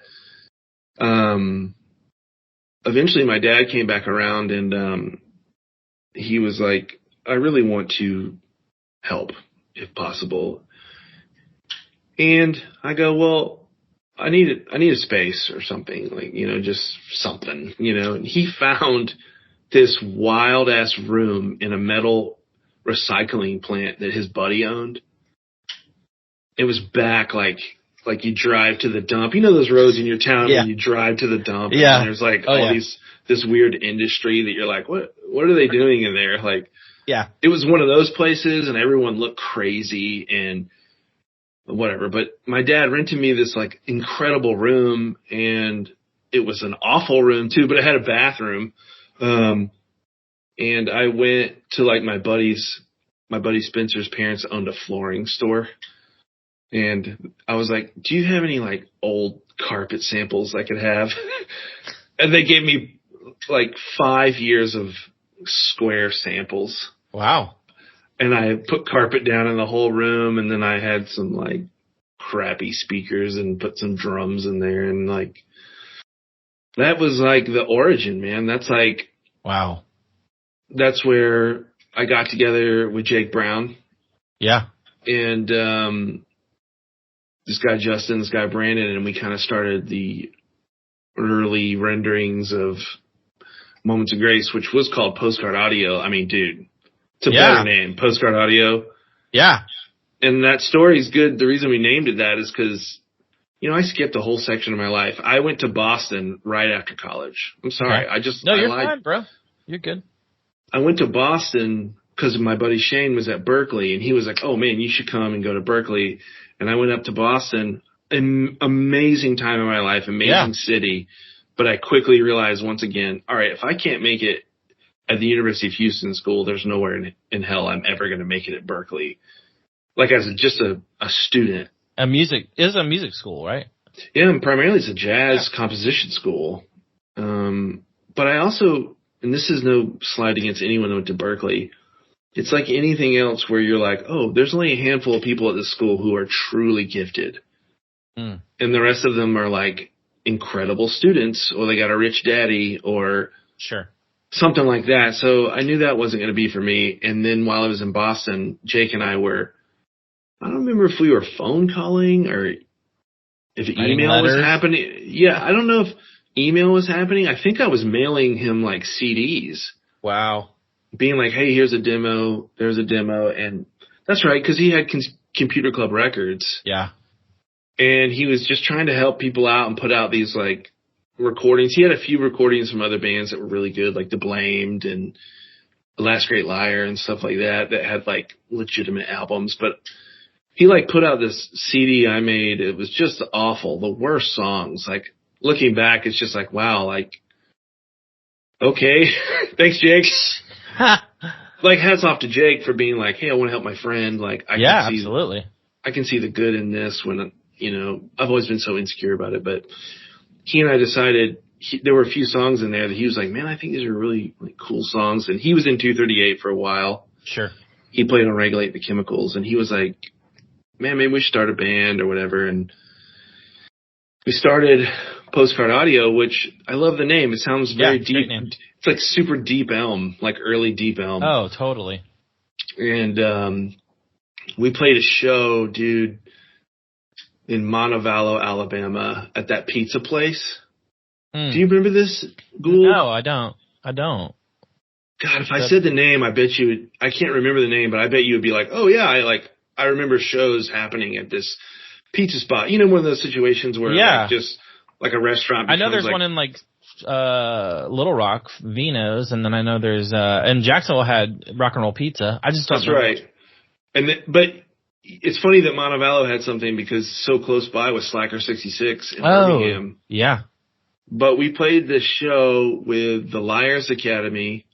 eventually my dad came back around, and he was like, I really want to help if possible. And I go, well, I need a space or something, like, just something, and he found this wild ass room in a metal recycling plant that his buddy owned. It was back like you drive to the dump. You know those roads in your town where you drive to the dump, and there's like this weird industry that you're like, what are they doing in there? Like, it was one of those places, and everyone looked crazy and whatever. But my dad rented me this like incredible room, and it was an awful room too, but it had a bathroom. And I went to like my buddy Spencer's parents owned a flooring store. And I was like, do you have any like old carpet samples I could have? And they gave me like 5 years of square samples. Wow. And I put carpet down in the whole room, and then I had some like crappy speakers and put some drums in there, and like that was like the origin, man. That's like, wow. That's where I got together with Jake Brown. Yeah. And this guy Justin, this guy Brandon, and we kind of started the early renderings of Moments of Grace, which was called Postcard Audio. I mean, dude, it's a better name, Postcard Audio. Yeah. And that story's good. The reason we named it that is because, I skipped a whole section of my life. I went to Boston right after college. I'm sorry. Okay. You're fine, bro. You're good. I went to Boston because my buddy Shane was at Berkeley, and he was like, oh, man, you should come and go to Berkeley. And I went up to Boston. An amazing time in my life, amazing city. But I quickly realized once again, all right, if I can't make it at the University of Houston school, there's nowhere in hell I'm ever going to make it at Berkeley. Like as just a student. A music school, right? Yeah, and primarily it's a jazz composition school. But I also, and this is no slight against anyone who went to Berkeley, it's like anything else where you're like, oh, there's only a handful of people at this school who are truly gifted. And the rest of them are like incredible students, or they got a rich daddy, or something like that. So I knew that wasn't going to be for me. And then while I was in Boston, Jake and I don't remember if we were phone calling or if email was happening. Yeah, I don't know if email was happening. I think I was mailing him like CDs. Wow. Being like, hey, here's a demo, there's a demo. And that's right, because he had Computer Club Records. Yeah. And he was just trying to help people out and put out these like recordings. He had a few recordings from other bands that were really good, like The Blamed and The Last Great Liar and stuff like that had like legitimate albums. But he like put out this CD I made. It was just awful. The worst songs. Like looking back, it's just like, wow, like, okay. Thanks, Jake. Like hats off to Jake for being like, hey, I want to help my friend. Like, absolutely. I can see the good in this when, I've always been so insecure about it, but he and I decided there were a few songs in there that he was like, man, I think these are really like cool songs. And he was in 238 for a while. Sure. He played on Regulate the Chemicals, and he was like, man, maybe we should start a band or whatever. And we started Postcard Audio, which I love the name. It sounds very deep. It's like super Deep Elm, like early Deep Elm. Oh, totally. And we played a show, dude, in Montevallo, Alabama, at that pizza place. Do you remember this, Gould? No, I don't. God, if I said the name, I bet you would, I can't remember the name, but I bet you would be like, oh yeah, I remember shows happening at this pizza spot. One of those situations where like, just like a restaurant. I know there's one in like Little Rock, Vino's, and then I know there's and Jacksonville had Rock and Roll Pizza. I just don't know. That's right. But it's funny that Montevallo had something because so close by was Slacker 66 in Birmingham. Yeah. But we played this show with the Liars Academy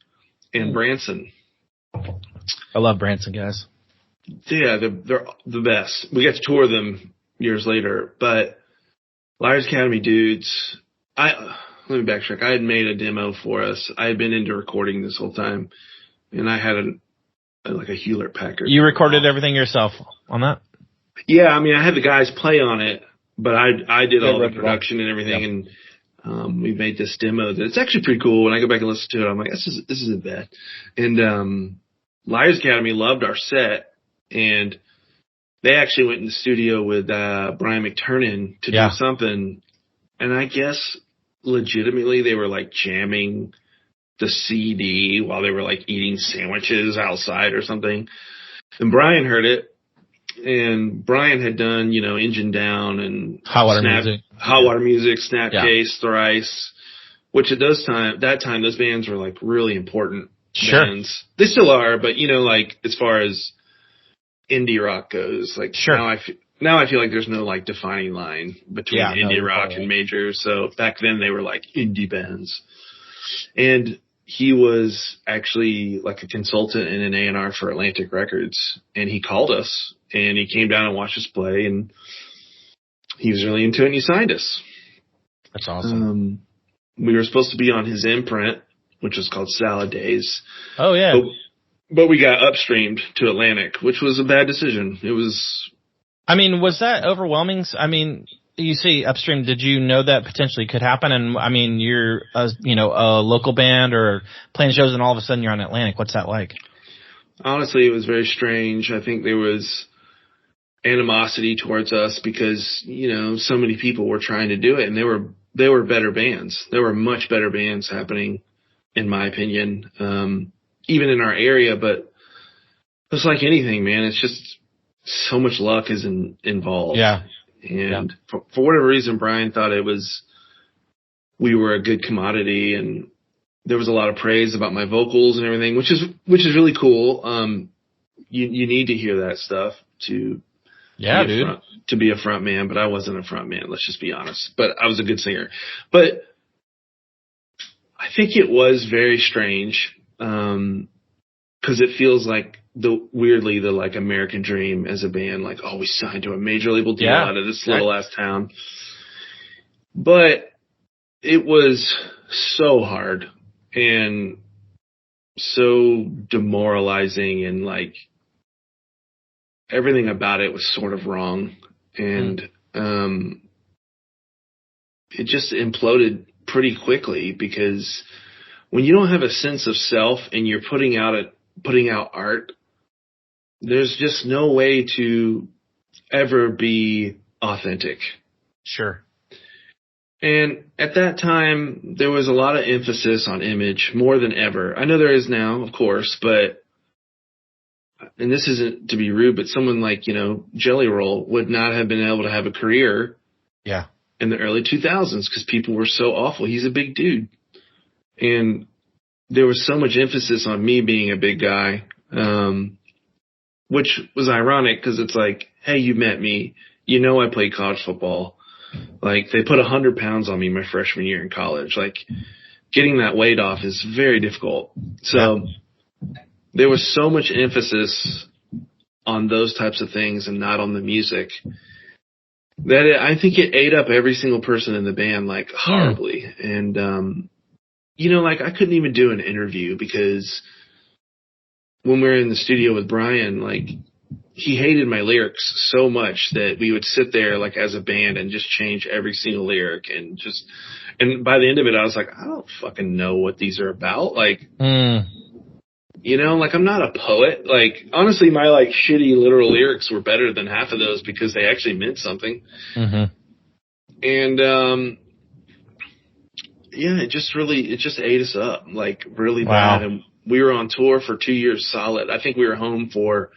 and Branson. I love Branson, guys. Yeah, they're the best. We got to tour them years later, but Liars Academy dudes, let me backtrack. I had made a demo for us. I had been into recording this whole time, and I had like a Hewlett Packard. You recorded everything yourself on that? Yeah, I mean, I had the guys play on it, but I did all the production and everything, and we made this demo that's actually pretty cool. When I go back and listen to it, I'm like, this isn't bad. And Liars Academy loved our set, and they actually went in the studio with Brian McTurnan to do something, and I guess legitimately they were like jamming the CD while they were like eating sandwiches outside or something. And Brian heard it. And Brian had done, Engine Down and Hot Water Music, Snapcase, Thrice, which at that time, those bands were like really important bands. They still are, but like as far as indie rock goes, like now I feel like there's no like defining line between indie rock and major. So back then they were like indie bands. And he was actually like a consultant in an A&R for Atlantic Records, and he called us and he came down and watched us play, and he was really into it and he signed us. That's awesome. We were supposed to be on his imprint, which was called Salad Days. Oh yeah. But we got upstreamed to Atlantic, which was a bad decision. It was. I mean, was that overwhelming? I mean, you see upstream, did you know that potentially could happen? And I mean, you're a local band or playing shows and all of a sudden you're on Atlantic. What's that like? Honestly, it was very strange. I think there was animosity towards us because, so many people were trying to do it, and they were better bands. There were much better bands happening, in my opinion, even in our area, but it's like anything, man. It's just so much luck is involved. Yeah. And for whatever reason, Brian thought we were a good commodity, and there was a lot of praise about my vocals and everything, which is really cool. You need to hear that stuff to be a front man, but I wasn't a front man. Let's just be honest. But I was a good singer. But I think it was very strange because it feels like the like American dream as a band, like, oh, we signed to a major label deal out of this little ass town. But it was so hard and so demoralizing, and like everything about it was sort of wrong. And it just imploded pretty quickly because when you don't have a sense of self and you're putting out art, there's just no way to ever be authentic. Sure. And at that time, there was a lot of emphasis on image more than ever. I know there is now, of course, but, and this isn't to be rude, but someone like, Jelly Roll would not have been able to have a career in the early 2000s because people were so awful. He's a big dude. And there was so much emphasis on me being a big guy, which was ironic because it's like, hey, you met me. I played college football. Like, they put 100 pounds on me my freshman year in college. Like, getting that weight off is very difficult. So there was so much emphasis on those types of things and not on the music that I think it ate up every single person in the band, like, horribly. And, like, I couldn't even do an interview because when we were in the studio with Brian, like, he hated my lyrics so much that we would sit there like as a band and just change every single lyric and by the end of it, I was like, I don't fucking know what these are about. Like, like I'm not a poet. Like, honestly, my like shitty literal lyrics were better than half of those because they actually meant something. And, it just ate us up like really bad. And we were on tour for 2 years solid. I think we were home for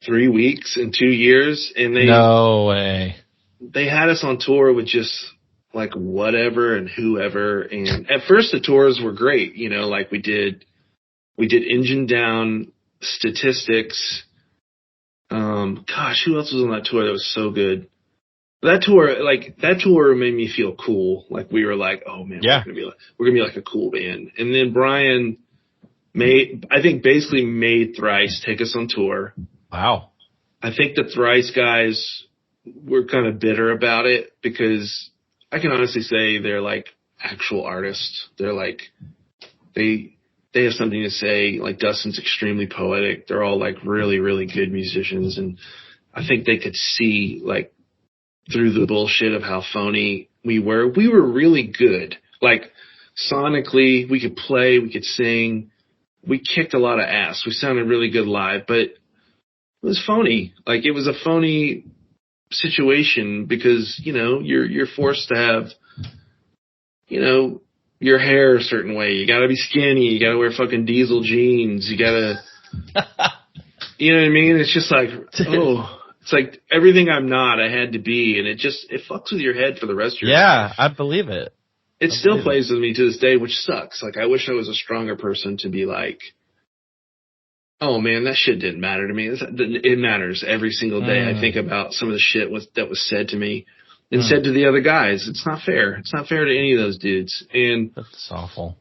3 weeks in 2 years, and no way. They had us on tour with just like whatever and whoever. And at first the tours were great, like we did Engine Down, Statistics. Gosh, who else was on that tour that was so good? That tour made me feel cool. Like we were like, oh man, we're gonna be like a cool band. And then Brian basically made Thrice take us on tour. Wow. I think the Thrice guys were kind of bitter about it because I can honestly say they're like actual artists. They're like, they they have something to say. Like Dustin's extremely poetic. They're all like really, really good musicians. And I think they could see like through the bullshit of how phony we were. We were really good. Like sonically, we could play, we could sing. We kicked a lot of ass. We sounded really good live, but it was phony. Like it was a phony situation because, you know, you're forced to have, you know, your hair a certain way. You gotta be skinny. You gotta wear fucking diesel jeans. You gotta, you know what I mean? It's just like, oh, it's like everything I'm not, I had to be. And it fucks with your head for the rest of your life. Yeah, I believe it. It still plays with me to this day, which sucks. Like, I wish I was a stronger person to be like, oh man, that shit didn't matter to me. It matters every single day. I think about some of the shit that was said to me and said to the other guys. It's not fair. It's not fair to any of those dudes. And that's awful.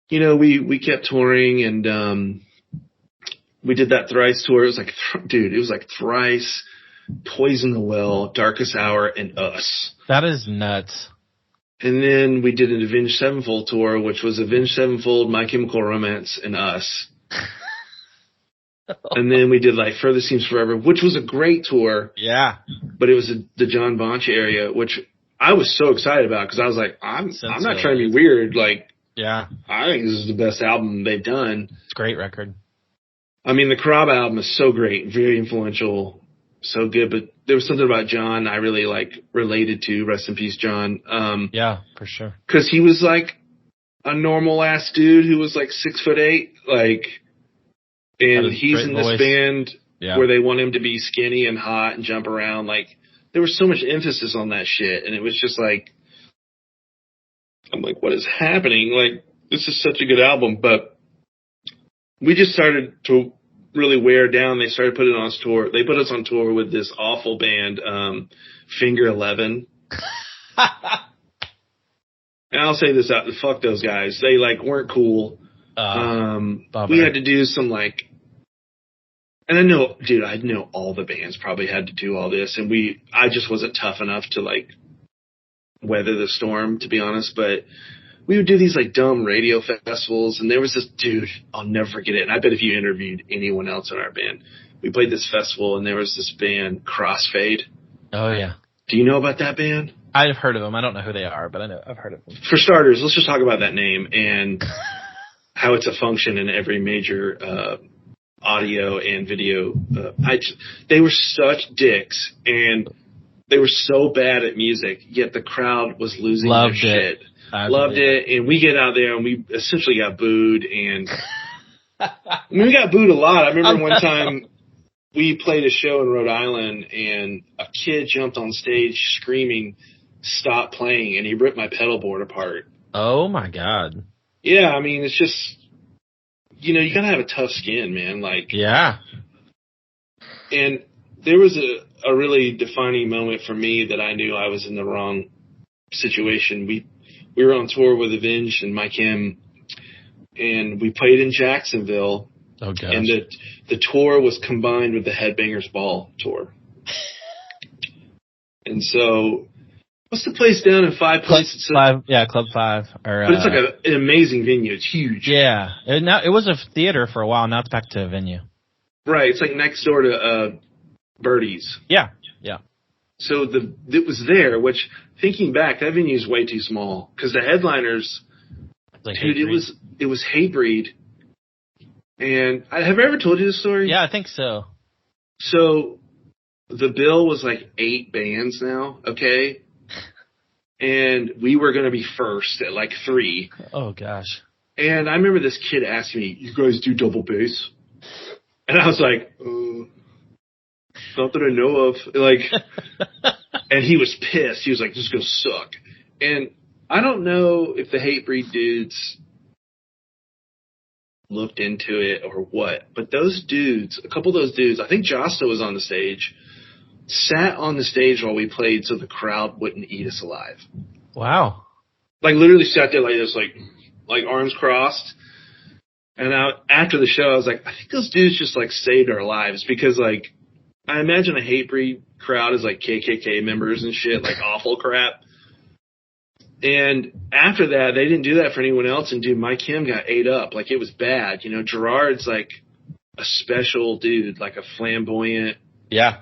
You know, we kept touring and, we did that Thrice tour. It was like, dude, it was like Thrice, Poison the Well, Darkest Hour, and Us. That is nuts. And then we did an Avenged Sevenfold tour, which was Avenged Sevenfold, My Chemical Romance, and Us. And then we did like Further Seems Forever, which was a great tour. Yeah. But it was the John Bonch area, which I was so excited about because I was like, I'm not trying to be weird. Like, yeah, I think this is the best album they've done. It's a great record. I mean, the Crab album is so great, very influential, so good. But there was something about John I really like related to. Rest in peace, John. Yeah, for sure. Because he was like a normal ass dude who was like 6'8", like, and he's in this band where they want him to be skinny and hot and jump around. Like, there was so much emphasis on that shit, and it was just like, I'm like, what is happening? Like, this is such a good album, but we just started to really wear down. They started putting us on tour. They put us on tour with this awful band, Finger 11. And I'll say this out, fuck those guys. They like weren't cool. We had to do some like, and I know all the bands probably had to do all this, and I just wasn't tough enough to like weather the storm, to be honest, but we would do these like dumb radio festivals, and there was this dude, I'll never forget it, and I bet if you interviewed anyone else in our band, we played this festival, and there was this band, Crossfade. Oh, yeah. Do you know about that band? I've heard of them. I don't know who they are, but I've heard of them. For starters, let's just talk about that name and how it's a function in every major audio and video. They were such dicks, and they were so bad at music, yet the crowd was losing their shit. Loved it, and we get out there and we essentially got booed, and we got booed a lot. I remember one time we played a show in Rhode Island, and a kid jumped on stage screaming, "Stop playing," and he ripped my pedal board apart. Oh my God. Yeah, I mean, it's just, you know, you gotta have a tough skin, man. Like, yeah. And there was a really defining moment for me that I knew I was in the wrong situation. We were on tour with Avenged and My Chem, and we played in Jacksonville. Oh, gosh. And the tour was combined with the Headbangers Ball tour. And so, what's the place down in Five Places? Club 5. But it's like an amazing venue. It's huge. Yeah. It was a theater for a while. Now it's back to a venue. Right. It's like next door to Birdie's. Yeah. Yeah. So it was there, which, thinking back, that venue is way too small. Because the headliners, like dude, it was Hatebreed. And have I ever told you this story? Yeah, I think so. So the bill was like 8 bands now, okay? And we were going to be first at like 3. Oh, gosh. And I remember this kid asking me, "You guys do double bass?" And I was like, not that I know of. Like, and he was pissed. He was like, "This is going to suck." And I don't know if the Hatebreed dudes looked into it or what, but those dudes, a couple of those dudes, I think Josta was on the stage, sat on the stage while we played so the crowd wouldn't eat us alive. Wow. Like, literally sat there like this, like arms crossed. And after the show, I was like, I think those dudes just like saved our lives, because like, I imagine a Hatebreed crowd is like KKK members and shit, like awful crap. And after that, they didn't do that for anyone else. And dude, Mike Kim got ate up. Like, it was bad. You know, Gerard's like a special dude, like a flamboyant. Yeah.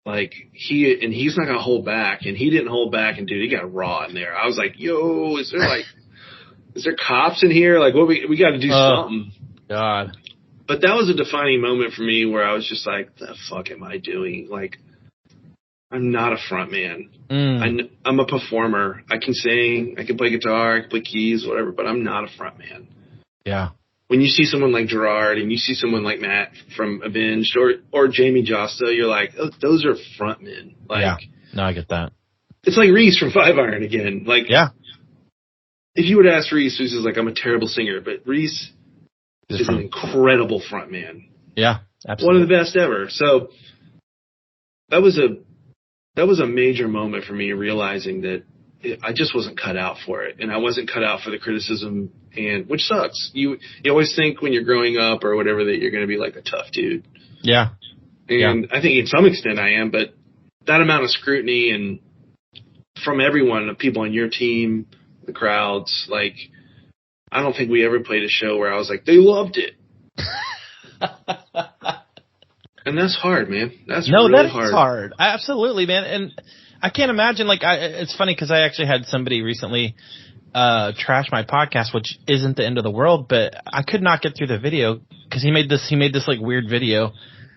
Like, he's not going to hold back. And he didn't hold back. And dude, he got raw in there. I was like, yo, is there cops in here? Like, what we got to do something. God. But that was a defining moment for me where I was just like, the fuck am I doing? Like, I'm not a front man. I'm a performer. I can sing, I can play guitar, I can play keys, whatever, but I'm not a front man. Yeah. When you see someone like Gerard and you see someone like Matt from Avenged or Jamie Josta, you're like, oh, those are front men. Like, yeah. No, I get that. It's like Reese from Five Iron again. Like, yeah. If you were to ask Reese, Reese is like, I'm a terrible singer, but Reese is an incredible front man. Yeah, absolutely. One of the best ever. So that was a major moment for me, realizing that I just wasn't cut out for it, and I wasn't cut out for the criticism, and which sucks. You always think when you're growing up or whatever that you're going to be like a tough dude. Yeah. And I think in some extent I am, but that amount of scrutiny and from everyone, the people on your team, the crowds, like, I don't think we ever played a show where I was like, they loved it. And that's hard, man. That's really hard. No, that's hard. Absolutely, man. And I can't imagine, like, it's funny because I actually had somebody recently trash my podcast, which isn't the end of the world, but I could not get through the video because he made this like weird video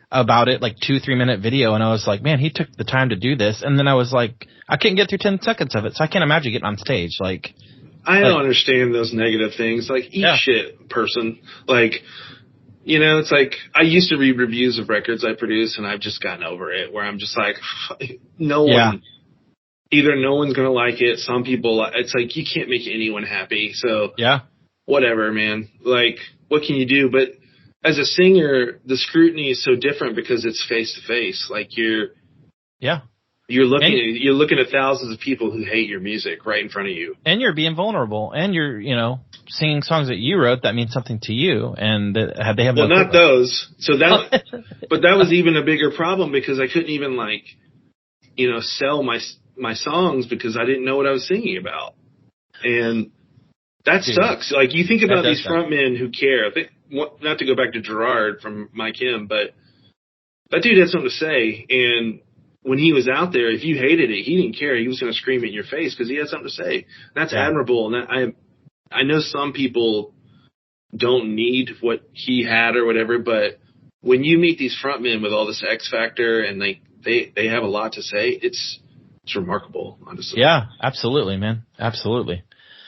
about it, like 2-3 minute video, and I was like, man, he took the time to do this, and then I was like, I couldn't get through 10 seconds of it, so I can't imagine getting on stage. Like, I don't understand those negative things. Like, eat shit, person. Like, you know, it's like, I used to read reviews of records I produce, and I've just gotten over it, where I'm just like, no one's going to like it. Some people, it's like, you can't make anyone happy. So, whatever, man. Like, what can you do? But as a singer, the scrutiny is so different because it's face to face. Like, you're looking at thousands of people who hate your music right in front of you. And you're being vulnerable, and you're, singing songs that you wrote that mean something to you, and they have not those. So that, but that was even a bigger problem because I couldn't even sell my songs because I didn't know what I was singing about, and that sucks. Like, you think about these front men who care. Not to go back to Gerard from Mike Kim, but that dude had something to say, and when he was out there, if you hated it, he didn't care. He was going to scream it in your face because he had something to say. That's admirable, and I know some people don't need what he had or whatever, but when you meet these frontmen with all this X factor and they have a lot to say, it's remarkable, honestly. Yeah, absolutely, man. Absolutely.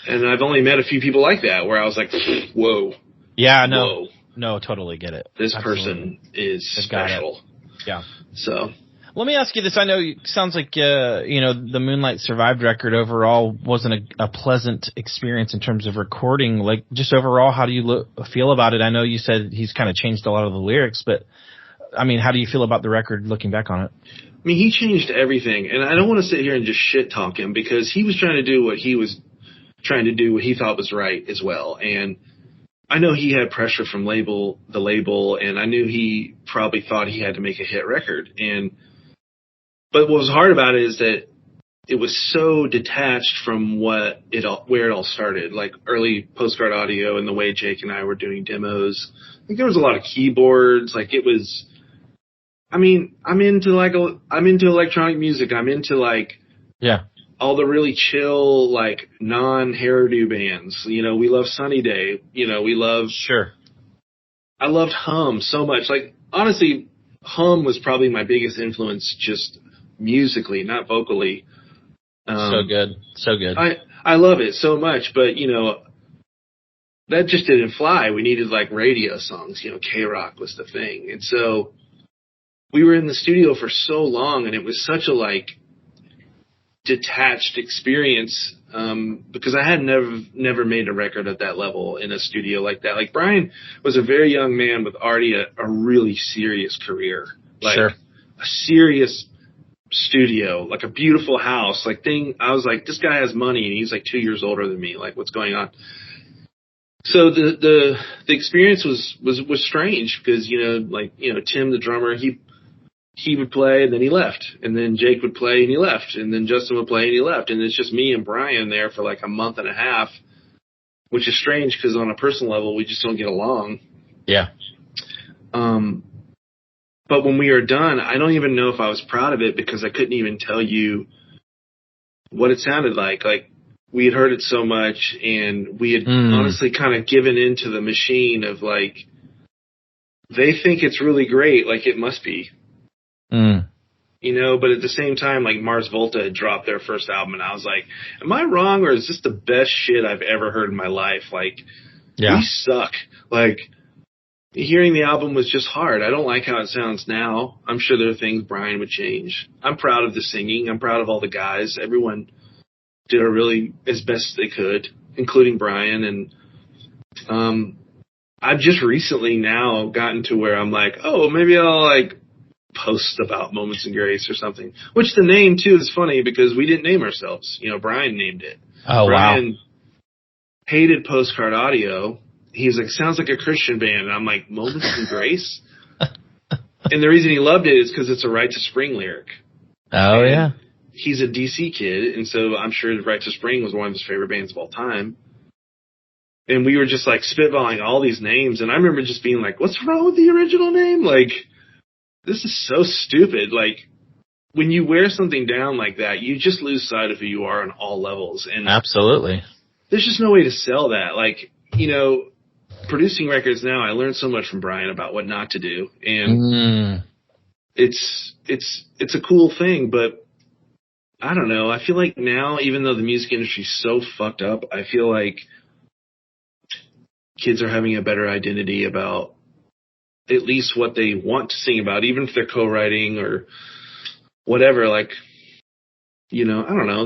And I've only met a few people like that where I was like, whoa. Yeah, no. Whoa. No, totally get it. This person is special. Yeah. So. Let me ask you this. I know it sounds like, the Moonlight Survived record overall wasn't a pleasant experience in terms of recording. Like, just overall, how do you feel about it? I know you said he's kind of changed a lot of the lyrics, but, I mean, how do you feel about the record looking back on it? I mean, he changed everything. And I don't want to sit here and just shit talk him because he was trying to do what he thought was right as well. And I know he had pressure from the label, and I knew he probably thought he had to make a hit record. But what was hard about it is that it was so detached from where it all started, like early Postcard Audio and the way Jake and I were doing demos. I think there was a lot of keyboards. Like, it was, I mean, I'm into electronic music. I'm into all the really chill, like, non-hairdo bands. We love Sunny Day. We love, I loved Hum so much. Like, honestly, Hum was probably my biggest influence just musically, not vocally. So good. I love it so much, but that just didn't fly. We needed like radio songs. K-Rock was the thing, and so we were in the studio for so long, and it was such a detached experience because I had never made a record at that level in a studio like that. Like, Brian was a very young man with already a really serious career, a serious studio, like a beautiful house, I was like, this guy has money, and he's like 2 years older than me. Like, what's going on? So the experience was strange because Tim, the drummer, he he would play and then he left. And then Jake would play and he left. And then Justin would play and he left. And it's just me and Brian there for like a month and a half, which is strange because on a personal level, we just don't get along. Yeah. But when we were done, I don't even know if I was proud of it because I couldn't even tell you what it sounded like. Like, we had heard it so much and we had honestly kind of given into the machine of like, they think it's really great, like it must be. You know, but at the same time, like Mars Volta had dropped their first album and I was like, am I wrong or is this the best shit I've ever heard in my life? Like, we suck. Like, hearing the album was just hard. I don't like how it sounds now. I'm sure there are things Brian would change. I'm proud of the singing. I'm proud of all the guys. Everyone did a really as best they could, including Brian. And I've just recently now gotten to where I'm like, oh, maybe I'll like post about Moments in Grace or something. Which the name too is funny because we didn't name ourselves. You know, Brian named it. Oh, Brian hated Postcard Audio. He was like, sounds like a Christian band. And I'm like, Moments in Grace? And the reason he loved it is because it's a Right to Spring lyric. Oh, and yeah. He's a DC kid, and so I'm sure Right to Spring was one of his favorite bands of all time. And we were just like spitballing all these names, and I remember just being like, what's wrong with the original name? Like, this is so stupid. Like, when you wear something down like that, you just lose sight of who you are on all levels. And absolutely. There's just no way to sell that. Like, you know, producing records now, I learned so much from Brian about what not to do. And it's a cool thing, but I don't know. I feel like now, even though the music industry is so fucked up, I feel like kids are having a better identity about at least what they want to sing about, even if they're co-writing or whatever. Like, you know, I don't know.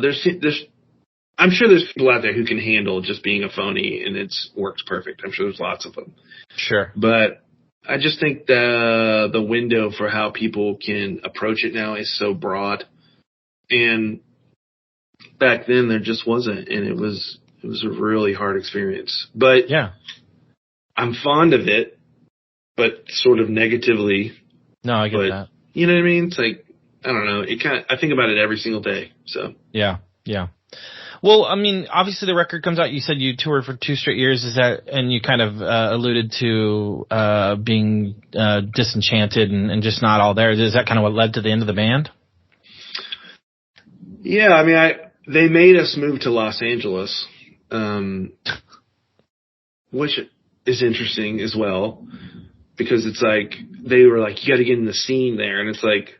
I'm sure there's people out there who can handle just being a phony and it works perfect. I'm sure there's lots of them. Sure. But I just think the window for how people can approach it now is so broad. And back then there just wasn't, and it was a really hard experience. But yeah, I'm fond of it, but sort of negatively. No, I get that. You know what I mean? It's like, I don't know. I think about it every single day. So yeah. Well, I mean, obviously the record comes out. You said you toured for 2 straight years. Is that, and you kind of alluded to being disenchanted and just not all there. Is that kind of what led to the end of the band? Yeah, I mean, they made us move to Los Angeles, which is interesting as well, because it's like, they were like, you got to get in the scene there. And it's like,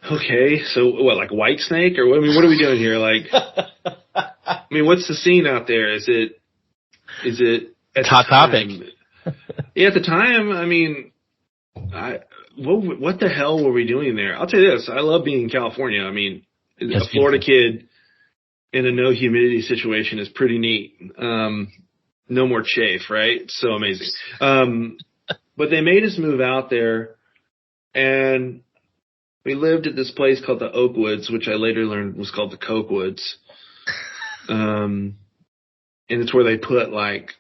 okay, so what, like Whitesnake? Or, I mean, what are we doing here? Like, I mean, what's the scene out there? Is it at hot topic? Yeah, at the time, I mean, what the hell were we doing there? I'll tell you this, I love being in California. I mean, a Florida kid in a no humidity situation is pretty neat. No more chafe, right? So amazing. But they made us move out there, and we lived at this place called the Oakwoods, which I later learned was called the Cokewoods. And it's where they put like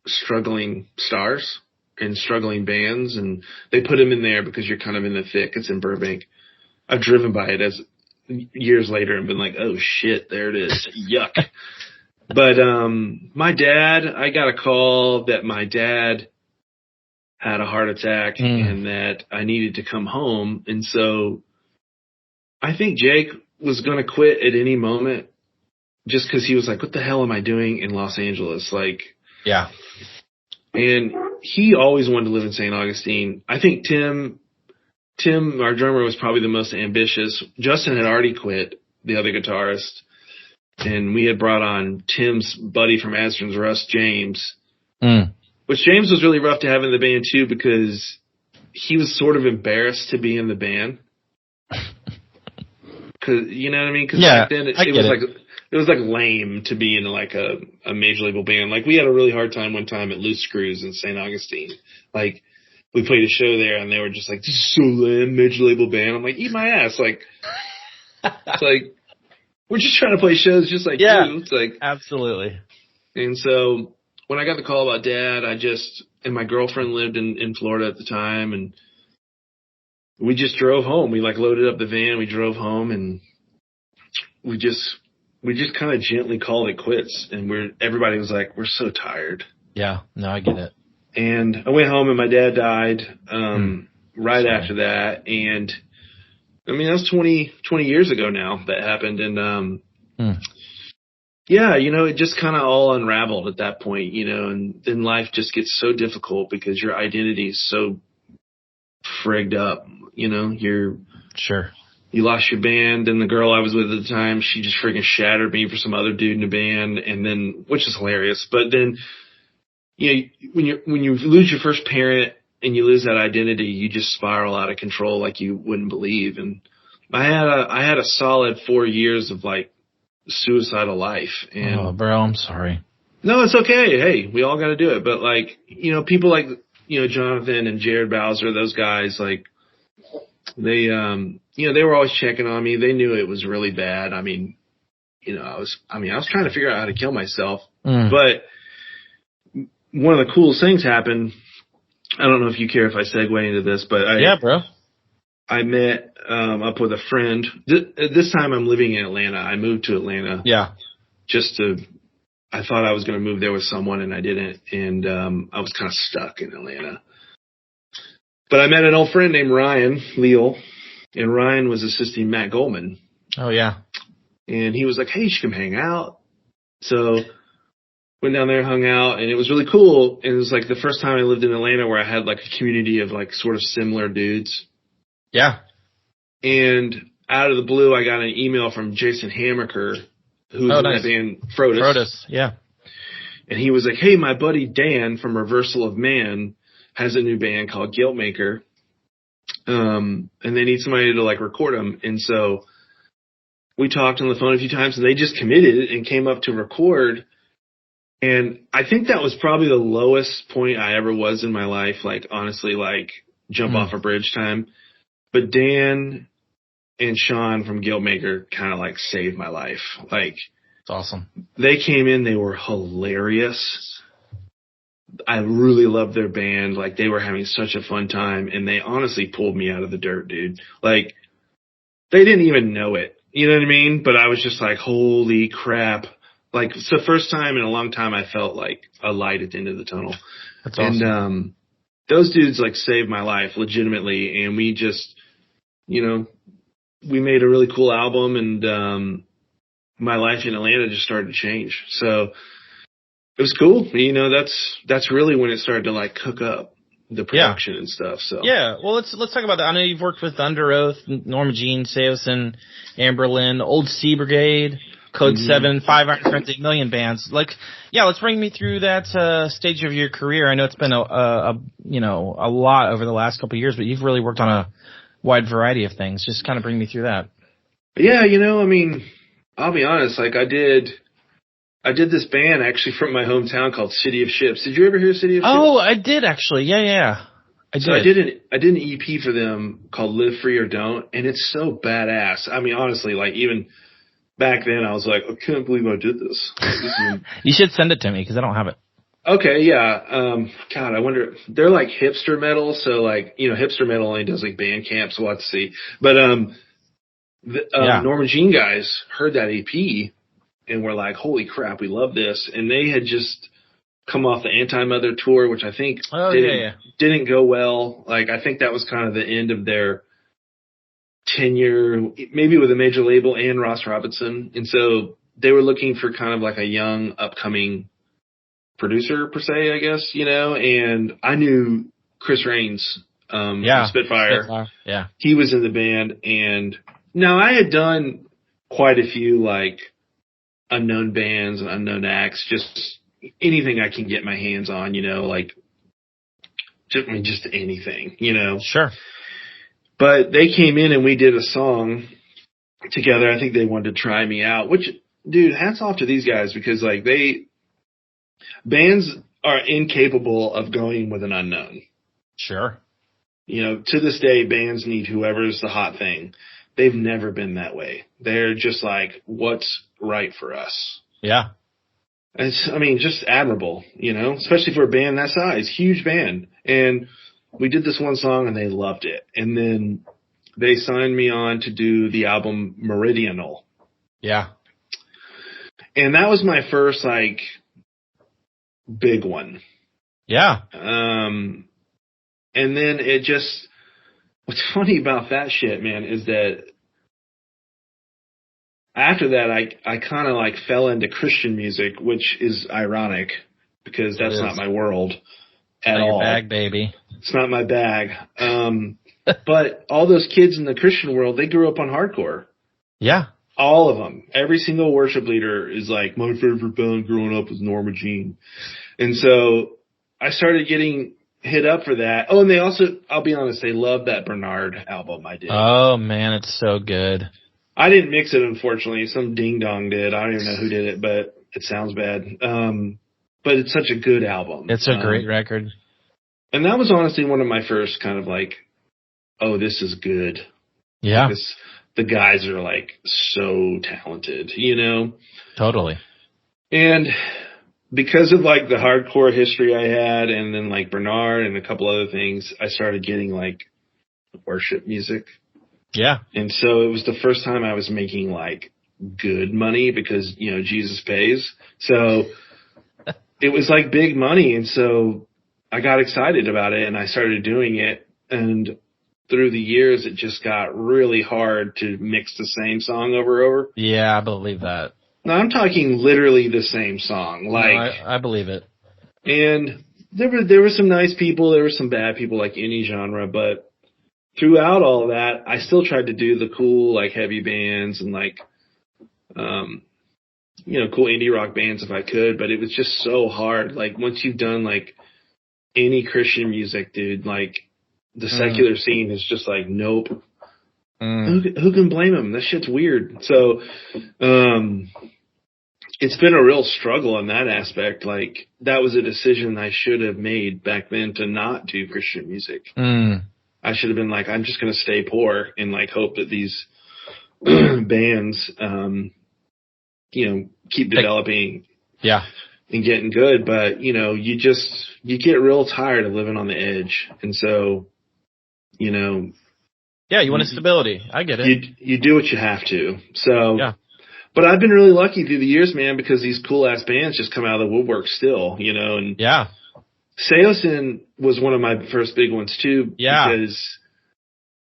struggling stars and struggling bands, and they put them in there because you're kind of in the thick. It's in Burbank. I've driven by it as years later and been like, oh shit, there it is. Yuck. But I got a call that my dad had a heart attack and that I needed to come home. And so I think Jake was going to quit at any moment just because he was like, what the hell am I doing in Los Angeles? Like, yeah. And he always wanted to live in St. Augustine. I think Tim, our drummer, was probably the most ambitious. Justin had already quit, the other guitarist, and we had brought on Tim's buddy from Aston's, Russ James, which James was really rough to have in the band too because he was sort of embarrassed to be in the band. Cause, you know what I mean? Cause back then it was like lame to be in like a major label band. Like we had a really hard time one time at Loose Screws in St. Augustine. Like we played a show there and they were just like, this is so lame, major label band. I'm like, eat my ass. Like, it's like, we're just trying to play shows just like you. It's like, absolutely. And so when I got the call about Dad, and my girlfriend lived in Florida at the time, and we just drove home. We like loaded up the van. We drove home, and we just kind of gently called it quits. And everybody was like, we're so tired. Yeah. No, I get it. And I went home, and my dad died right after that. And I mean, that was 20 years ago now that happened. And yeah, you know, it just kind of all unraveled at that point, you know, and then life just gets so difficult because your identity is so frigged up, you know, you lost your band, and the girl I was with at the time, she just friggin' shattered me for some other dude in the band, and then, which is hilarious. But then, you know, when you lose your first parent and you lose that identity, you just spiral out of control like you wouldn't believe. And I had a solid 4 years of like suicidal life. And oh, bro, I'm sorry. No, it's okay. Hey, we all got to do it. But like, you know, people like, you know, Jonathan and Jared Bowser, those guys, like they, you know, they were always checking on me. They knew it was really bad. I mean, you know, I was trying to figure out how to kill myself, but one of the coolest things happened. I don't know if you care if I segue into this, but yeah, bro. I met up with a friend. This time I'm living in Atlanta. I moved to Atlanta. Yeah. I thought I was going to move there with someone, and I didn't. And I was kind of stuck in Atlanta. But I met an old friend named Ryan Leal, and Ryan was assisting Matt Goldman. Oh, yeah. And he was like, hey, you should come hang out. So went down there, hung out, and it was really cool. And it was like the first time I lived in Atlanta where I had like a community of like sort of similar dudes. Yeah. And out of the blue, I got an email from Jason Hammaker, who's in that band Frodus. Yeah. And he was like, hey, my buddy Dan from Reversal of Man has a new band called Guiltmaker. And they need somebody to like record them. And so we talked on the phone a few times, and they just committed and came up to record. And I think that was probably the lowest point I ever was in my life. Like, honestly, like jump off a bridge time. But Dan and Sean from Guiltmaker kind of like saved my life. Like, it's awesome. They came in, they were hilarious. I really loved their band. Like, they were having such a fun time, and they honestly pulled me out of the dirt, dude. Like, they didn't even know it. You know what I mean? But I was just like, holy crap. Like, it's the first time in a long time I felt like a light at the end of the tunnel. That's awesome. And those dudes like saved my life legitimately, and we just, you know, we made a really cool album, and my life in Atlanta just started to change. So it was cool. You know, that's really when it started to like cook up the production and stuff. So yeah, well, let's talk about that. I know you've worked with UnderOath, Norma Jean, Seosin, Amberlynn, Old Sea Brigade, Codeseven, 5 Iron Frenzy, million bands. Like, yeah, let's bring me through that stage of your career. I know it's been a lot over the last couple of years, but you've really worked on a wide variety of things. Just kind of bring me through that. Yeah, you know, I mean, I'll be honest. Like, I did this band actually from my hometown called City of Ships. Did you ever hear City of Ships? Oh, I did actually. Yeah. I did an EP for them called Live Free or Don't, and it's so badass. I mean, honestly, like even back then I was like, I can't believe I did this. You should send it to me because I don't have it. Okay, yeah. God, I wonder. They're like hipster metal, so like, you know, hipster metal only does like Bandcamp, so we'll have to see. But Norma Jean guys heard that EP and were like, holy crap, we love this. And they had just come off the Anti-Mother tour, which I think didn't go well. Like, I think that was kind of the end of their tenure, maybe with a major label and Ross Robinson. And so they were looking for kind of like a young, upcoming producer, per se, I guess, you know. And I knew Chris Raines from Spitfire. Yeah. He was in the band. And now I had done quite a few, like, unknown bands and unknown acts, just anything I can get my hands on, you know, like, just anything, you know. Sure. But they came in and we did a song together. I think they wanted to try me out, which, dude, hats off to these guys, because like bands are incapable of going with an unknown. Sure. You know, to this day, bands need whoever's the hot thing. They've never been that way. They're just like, what's right for us? Yeah. It's, I mean, just admirable, you know, especially for a band that size, huge band. And we did this one song and they loved it. And then they signed me on to do the album Meridional. Yeah. And that was my first, like, big one. Yeah. And then it just, what's funny about that shit, man, is that after that, I kind of like fell into Christian music, which is ironic because that's not my world at all. Your bag, baby. It's not my bag. But all those kids in the Christian world, they grew up on hardcore. Yeah. All of them. Every single worship leader is like, my favorite band growing up was Norma Jean. And so I started getting hit up for that. Oh, and they also, I'll be honest, they loved that Bernard album I did. Oh, man, it's so good. I didn't mix it, unfortunately. Some ding-dong did. I don't even know who did it, but it sounds bad. But it's such a good album. It's a great record. And that was honestly one of my first kind of like, oh, this is good. Yeah. The guys are like so talented, you know? Totally. And because of like the hardcore history I had and then like Bernard and a couple other things, I started getting like worship music. Yeah. And so it was the first time I was making like good money because, you know, Jesus pays. So it was like big money. And so I got excited about it and I started doing it. And through the years, it just got really hard to mix the same song over and over. Yeah, I believe that. Now, I'm talking literally the same song. Like, no, I believe it. And there were some nice people. There were some bad people, like any genre. But throughout all of that, I still tried to do the cool, like, heavy bands and, like, you know, cool indie rock bands if I could. But it was just so hard. Like, once you've done, like, any Christian music, dude, like, the secular scene is just like, nope. Who can blame him? That shit's weird. So, it's been a real struggle in that aspect. Like, that was a decision I should have made back then to not do Christian music. I should have been like, I'm just going to stay poor and like hope that these bands, you know, keep developing. Yeah. And getting good. But, you know, you get real tired of living on the edge. And so, you know. Yeah, you want a stability. I get it. You do what you have to. So, yeah. But I've been really lucky through the years, man, because these cool ass bands just come out of the woodwork still, you know. And yeah. Seosin was one of my first big ones too. Yeah. Because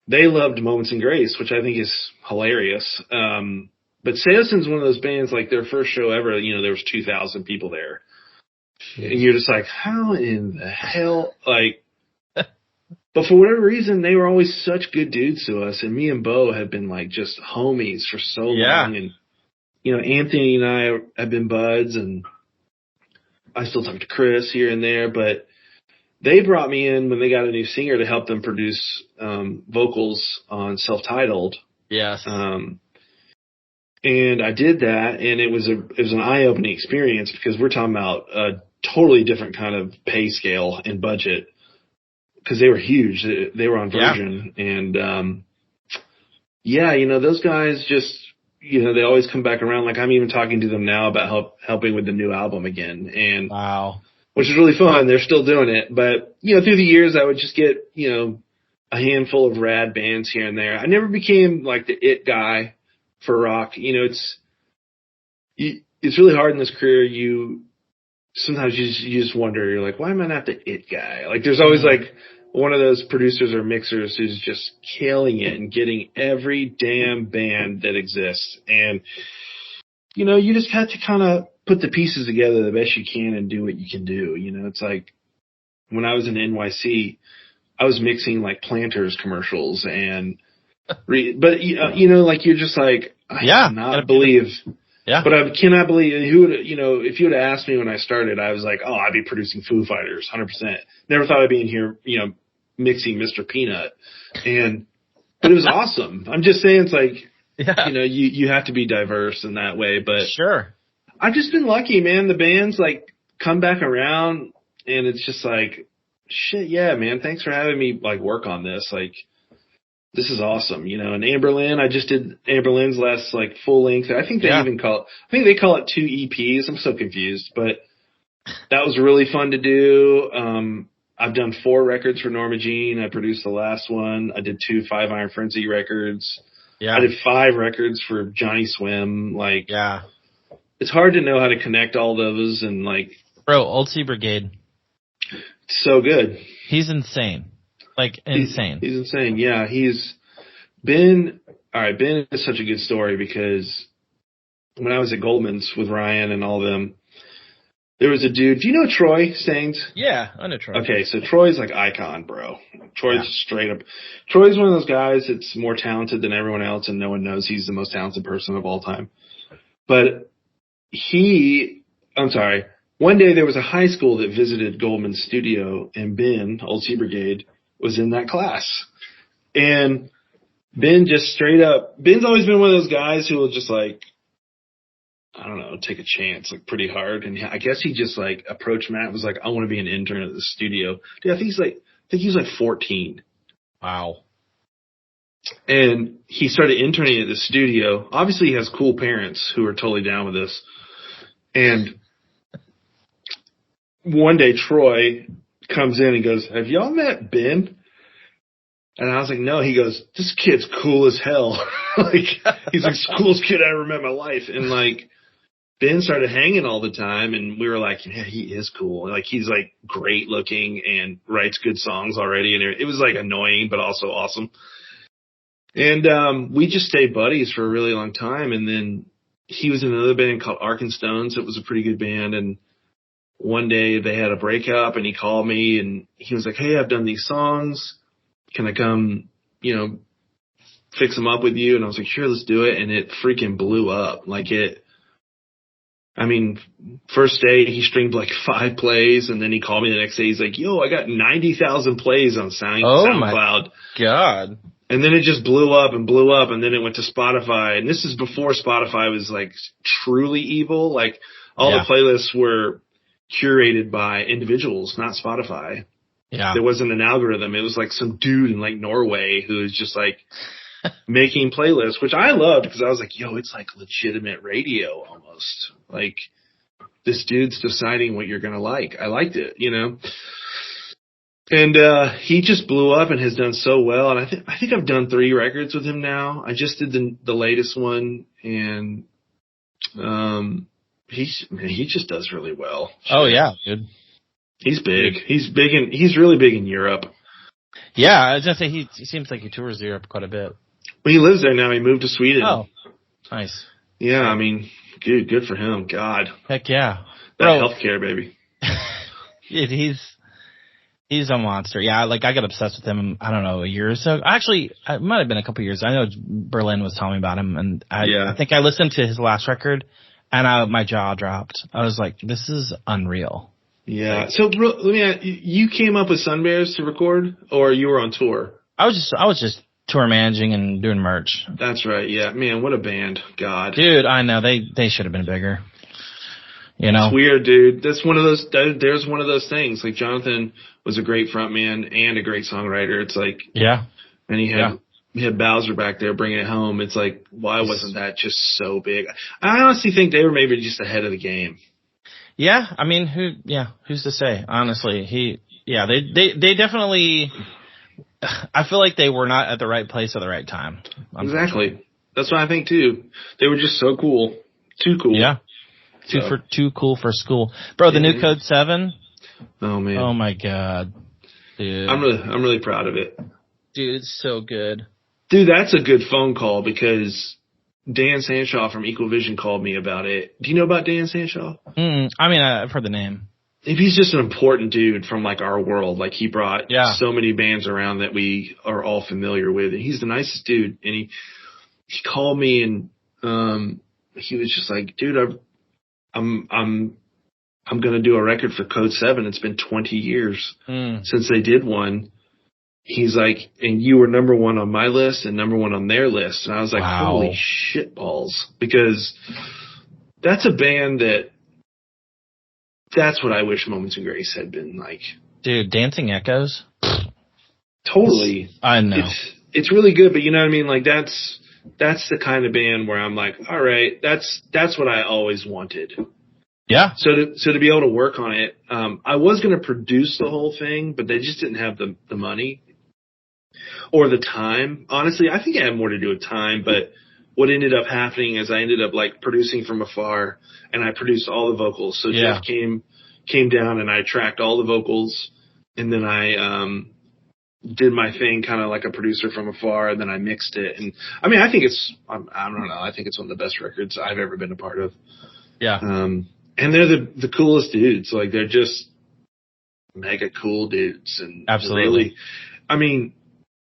they loved Moments in Grace, which I think is hilarious. But Seosin's one of those bands, like their first show ever, you know, there was 2,000 people there. And you're just like, how in the hell? Like, but for whatever reason, they were always such good dudes to us. And me and Bo have been like just homies for so long. And, you know, Anthony and I have been buds and I still talk to Chris here and there, but they brought me in when they got a new singer to help them produce, vocals on Self-Titled. Yes. And I did that, and it was an eye-opening experience because we're talking about a totally different kind of pay scale and budget because they were huge. They were on Virgin, and yeah, you know, those guys just, you know, they always come back around. Like, I'm even talking to them now about helping with the new album again, and wow, which is really fun. They're still doing it, but you know, through the years, I would just get, you know, a handful of rad bands here and there. I never became like the it guy for rock. You know, it's really hard in this career. Sometimes you just wonder, you're like, why am I not the it guy? Like, there's always like one of those producers or mixers who's just killing it and getting every damn band that exists. And, you know, you just have to kind of put the pieces together the best you can and do what you can do. You know, it's like when I was in NYC, I was mixing like Planters commercials and but you know, like, you're just like, I cannot believe. Yeah. But I cannot believe who would, you know, if you would have asked me when I started, I was like, oh, I'd be producing Foo Fighters, 100%. Never thought I'd be in here, you know, mixing Mr. Peanut. But it was awesome. I'm just saying, it's like, you know, you have to be diverse in that way. But sure, I've just been lucky, man. The bands like come back around and it's just like, shit, yeah, man. Thanks for having me like work on this. Like, this is awesome, you know. And Amberlynn, I just did Amberlynn's last like full length. I think they they call it 2 EPs. I'm so confused, but that was really fun to do. I've done 4 records for Norma Jean. I produced the last one. I did 2 Five Iron Frenzy records. Yeah. I did 5 records for Johnny Swim. Like, yeah. It's hard to know how to connect all those and like. Bro, Old Sea Brigade. So good. He's insane. Like, insane. He's insane. Yeah, Ben is such a good story because when I was at Goldman's with Ryan and all them, there was a dude. Do you know Troy Staines? Yeah, I know Troy. Okay, so Troy's like icon, bro. Troy's straight up. Troy's one of those guys that's more talented than everyone else, and no one knows he's the most talented person of all time. But one day there was a high school that visited Goldman's studio, and Ben, Old Sea Brigade, was in that class. And Ben just straight up, Ben's always been one of those guys who will just like, I don't know, take a chance like pretty hard. And I guess he just like approached Matt and was like, I want to be an intern at the studio. Dude, I think he's like 14. Wow. And he started interning at the studio. Obviously he has cool parents who are totally down with this. And one day Troy comes in and goes, have y'all met Ben? And I was like, no. He goes, this kid's cool as hell. Like, he's like, the coolest kid I ever met in my life. And like, Ben started hanging all the time, and we were like, yeah, he is cool. Like, he's like great looking and writes good songs already. And it was like annoying, but also awesome. And we just stayed buddies for a really long time. And then he was in another band called Arkenstones. It was a pretty good band. And one day they had a breakup, and he called me, and he was like, hey, I've done these songs. Can I come, fix them up with you? And I was like, sure, let's do it. And it freaking blew up. First day he streamed like 5 plays, and then he called me the next day. He's like, yo, I got 90,000 plays on SoundCloud. My God. And then it just blew up, and then it went to Spotify. And this is before Spotify was like truly evil. Like all the playlists were curated by individuals, not Spotify. Yeah. There wasn't an algorithm. It was like some dude in like Norway who was just like making playlists, which I loved because I was like, yo, it's like legitimate radio almost. Like this dude's deciding what you're going to like. I liked it, And he just blew up and has done so well. And I think I've done 3 records with him now. I just did the latest one, and he just does really well. Oh yeah, dude. He's big. He's really big in Europe. Yeah, I was gonna say he seems like he tours Europe quite a bit. Well, he lives there now. He moved to Sweden. Oh, nice. Yeah, good for him. God. Heck yeah. That healthcare, baby. He's a monster. Yeah, like I got obsessed with him, I don't know, a year or so. Actually, it might have been a couple of years. I know Berlin was telling me about him, and I think I listened to his last record, and my jaw dropped. I was like, this is unreal. Yeah. So let me ask you, came up with Sunbears to record, or you were on tour? I was just tour managing and doing merch. That's right. Yeah. Man, what a band. God. Dude, I know. They should have been bigger. It's weird, dude. That's one of those, there's one of those things. Like Jonathan was a great frontman and a great songwriter. It's like, yeah. And he had Bowser back there bringing it home. It's like, why wasn't that just so big? I honestly think they were maybe just ahead of the game. Yeah, who's to say? Honestly, they definitely. I feel like they were not at the right place at the right time. Exactly. That's what I think too. They were just so cool, too cool. Yeah, too cool for school, bro. The new Codeseven. Oh man. Oh my God, dude. I'm really proud of it. Dude, it's so good. Dude, that's a good phone call because Dan Sanshaw from Equal Vision called me about it. Do you know about Dan Sanshaw? I've heard the name. He's just an important dude from like our world. Like he brought so many bands around that we are all familiar with, and he's the nicest dude. And he called me, and he was just like, dude, I'm gonna do a record for Codeseven. It's been 20 years since they did one. He's like, and you were number 1 on my list and number 1 on their list. And I was like, holy shit balls. Because that's a band that's what I wish Moments in Grace had been like. Dude, Dancing Echoes? Totally. I know. It's really good, but you know what I mean? Like that's the kind of band where I'm like, all right, that's what I always wanted. Yeah. So to be able to work on it, I was going to produce the whole thing, but they just didn't have the money or the time. Honestly, I think it had more to do with time, but what ended up happening is I ended up like producing from afar, and I produced all the vocals. So Jeff came down and I tracked all the vocals, and then I did my thing kind of like a producer from afar, and then I mixed it. And I mean, I think I don't know, I think it's one of the best records I've ever been a part of. Yeah. And they're the coolest dudes. Like, they're just mega cool dudes. And absolutely. Really, I mean,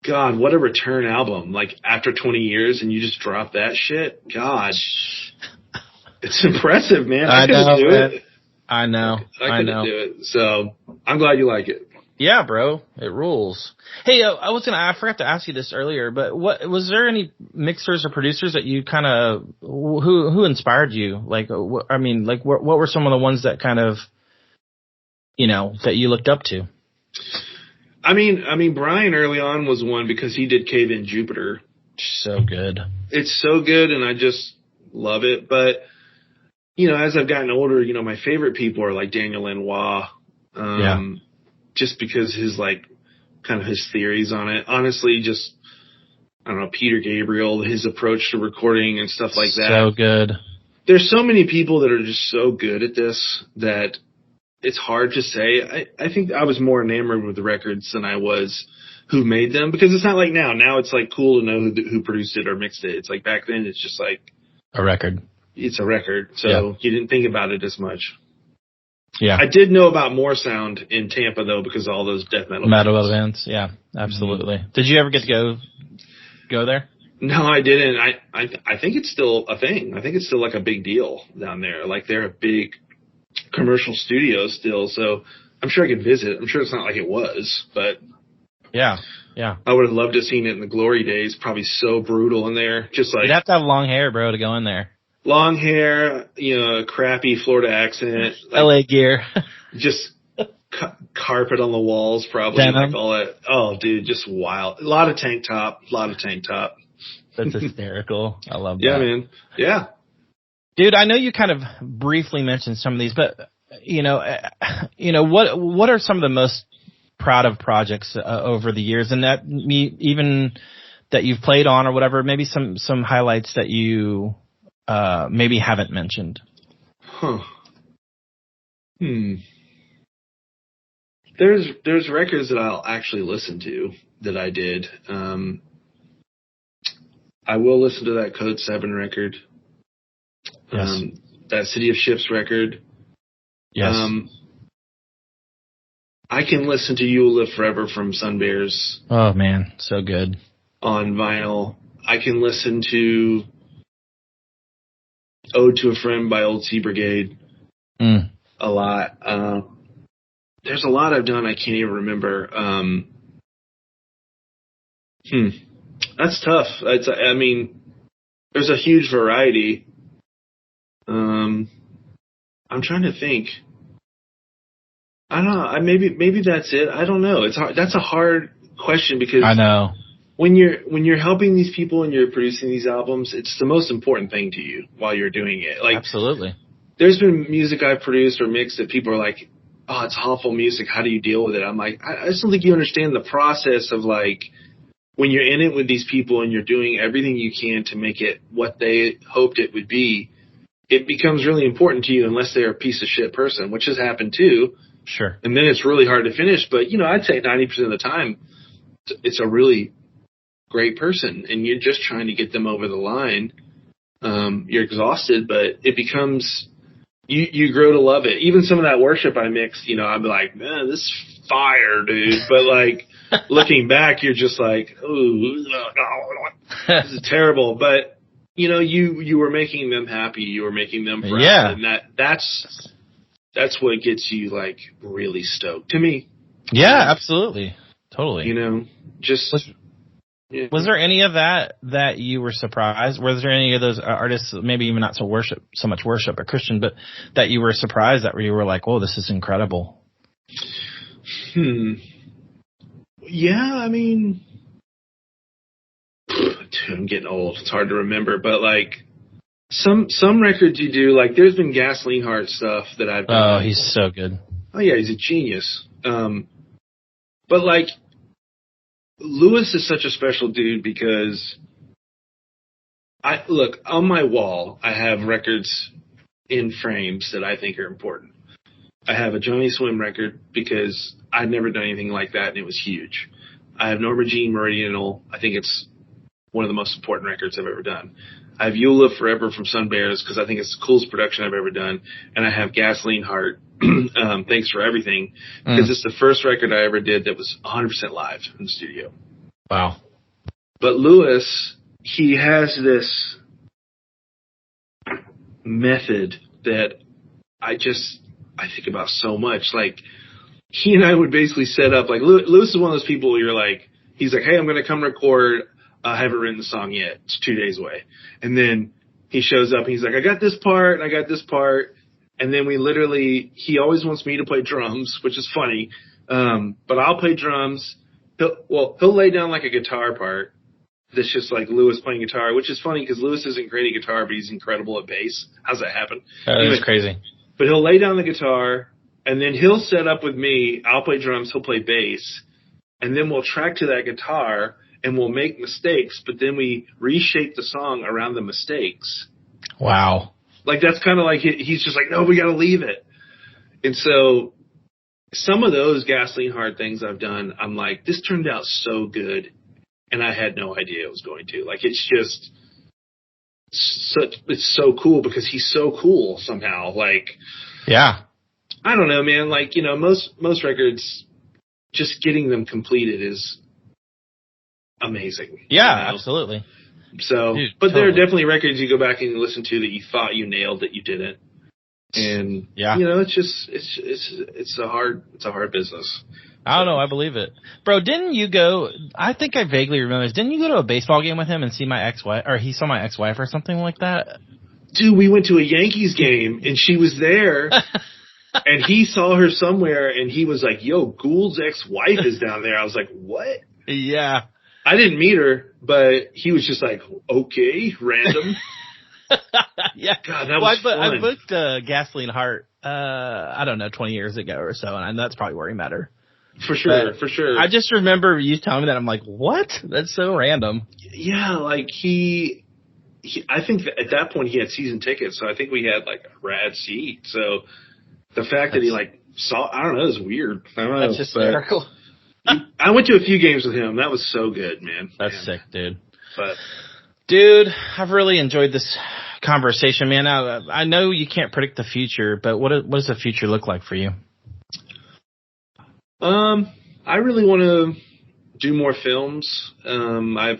God, what a return album. Like, after 20 years and you just drop that shit. God. It's impressive, man. I couldn't do it. I know. I couldn't do it. So I'm glad you like it. Yeah, bro. It rules. Hey, I forgot to ask you this earlier, but was there any mixers or producers that you kind of, who inspired you? Like, what were some of the ones that kind of, that you looked up to? I mean, Brian early on was one because he did Cave in Jupiter. So good. It's so good, and I just love it. But, as I've gotten older, my favorite people are like Daniel Lanois. Just because his theories on it. Honestly, just, I don't know, Peter Gabriel, his approach to recording and stuff like that. So good. There's so many people that are just so good at this that it's hard to say. I think I was more enamored with the records than I was who made them, because it's not like now. Now it's like cool to know who produced it or mixed it. It's like back then it's just like a record. It's a record. So you didn't think about it as much. Yeah. I did know about More Sound in Tampa, though, because of all those death metal events. Yeah, absolutely. Mm-hmm. Did you ever get to go there? No, I didn't. I think it's still a thing. I think it's still like a big deal down there. Like, they're a big commercial studio still, so I'm sure I could visit. I'm sure it's not like it was, but yeah. I would have loved to have seen it in the glory days. Probably so brutal in there. Just like, you'd have to have long hair, bro, to go in there. Long hair, crappy Florida accent. Like, LA gear. Just carpet on the walls, probably. Denim. Like all that. Oh, dude, just wild. A lot of tank top. That's hysterical. I love that. Yeah, man. Yeah. Dude, I know you kind of briefly mentioned some of these, but, what are some of the most proud of projects over the years? And that even that you've played on or whatever, maybe some highlights that you maybe haven't mentioned. There's records that I'll actually listen to that I did. I will listen to that Codeseven record. Yes. That City of Ships record. Yes. I can listen to You Will Live Forever from Sunbears. Oh man, so good. On vinyl. I can listen to Ode to a Friend by Old Sea Brigade a lot. There's a lot I've done I can't even remember. That's tough. There's a huge variety. I'm trying to think. I don't know. Maybe that's it. I don't know. It's hard. That's a hard question because I know. When you're helping these people and you're producing these albums, it's the most important thing to you while you're doing it. Like, absolutely. There's been music I've produced or mixed that people are like, "Oh, it's awful music. How do you deal with it?" I'm like, I just don't think you understand the process of, like, when you're in it with these people and you're doing everything you can to make it what they hoped it would be, it becomes really important to you unless they're a piece of shit person, which has happened too. Sure. And then it's really hard to finish. But, I'd say 90% of the time, it's a really great person and you're just trying to get them over the line. You're exhausted, but it becomes, you grow to love it. Even some of that worship I mixed, I'd be like, man, this is fire, dude. But like looking back, you're just like, oh, this is terrible. But you were making them happy. You were making them proud. Yeah. And that's what gets you like really stoked to me. Yeah, absolutely. Totally. Was there any of that you were surprised? Was there any of those artists, maybe even not so much worship or Christian, but that you were surprised that you were like, oh, this is incredible? Yeah, dude, I'm getting old. It's hard to remember, but like Some records you do, like there's been Gasoline Heart stuff that I've done. Oh, he's so good. Oh yeah, he's a genius. But like Lewis is such a special dude because look, on my wall, I have records in frames that I think are important. I have a Johnny Swim record because I'd never done anything like that and it was huge. I have Norma Jean Meridional. I think it's one of the most important records I've ever done. I have You'll Live Forever from Sun Bears because I think it's the coolest production I've ever done. And I have Gasoline Heart, Thanks for Everything, because it's the first record I ever did that was 100% live in the studio. Wow. But Lewis, he has this method that I think about so much. Like, he and I would basically set up, like, Lewis is one of those people where you're like, he's like, hey, I'm going to come record. I haven't written the song yet. It's 2 days away. And then he shows up and he's like, I got this part and I got this part. And then he always wants me to play drums, which is funny. But I'll play drums. He'll lay down like a guitar part that's just like Lewis playing guitar, which is funny because Lewis isn't great at guitar, but he's incredible at bass. How's that happen? That's crazy. But he'll lay down the guitar and then he'll set up with me. I'll play drums. He'll play bass. And then we'll track to that guitar and we'll make mistakes, but then we reshape the song around the mistakes. Wow. Like, that's kind of like, he's just like, no, we got to leave it. And so some of those Gasoline Heart things I've done, I'm like, this turned out so good. And I had no idea it was going to. Like, it's just it's so cool because he's so cool somehow. Like, yeah. I don't know, man. Like, most records, just getting them completed is amazing. Yeah, absolutely. So, Dude, but totally. there are definitely records you go back and you listen to that you thought you nailed that you didn't. And it's a hard business. I don't know. I believe it. Bro, didn't you go, I think I vaguely remember this. Didn't you go to a baseball game with him and see my ex-wife, or he saw my ex-wife or something like that? Dude, we went to a Yankees game and she was there and he saw her somewhere and he was like, yo, Gould's ex-wife is down there. I was like, what? Yeah. I didn't meet her, but he was just like, okay, random. Yeah. God, that was fun. I booked Gasoline Heart, I don't know, 20 years ago or so, and that's probably where he met her. For sure, But for sure. I just remember you telling me that. I'm like, what? That's so random. Yeah, like I think that at that point he had season tickets, so I think we had like a rad seat. So the fact that he like saw, I don't know, it was weird. I don't know. That's hysterical. I went to a few games with him. That was so good, man. That's sick, dude. But dude, I've really enjoyed this conversation, man. I know you can't predict the future, but what does the future look like for you? I really want to do more films. I've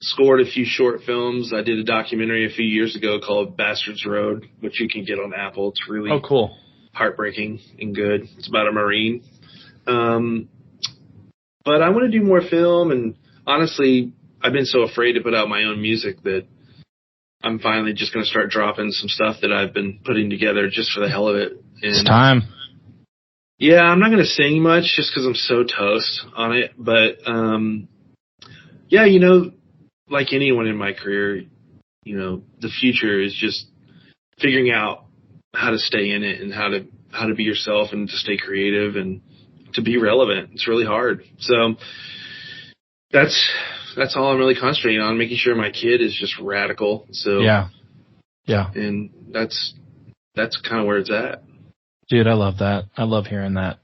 scored a few short films. I did a documentary a few years ago called Bastards Road, which you can get on Apple. It's really cool, heartbreaking and good. It's about a Marine. But I want to do more film, and honestly, I've been so afraid to put out my own music that I'm finally just going to start dropping some stuff that I've been putting together just for the hell of it. And it's time. Yeah, I'm not going to sing much just because I'm so toast on it. But, yeah, like anyone in my career, the future is just figuring out how to stay in it and how to be yourself and to stay creative and to be relevant. It's really hard. So that's all I'm really concentrating on, making sure my kid is just radical. So yeah. And that's kind of where it's at. Dude, I love that. I love hearing that.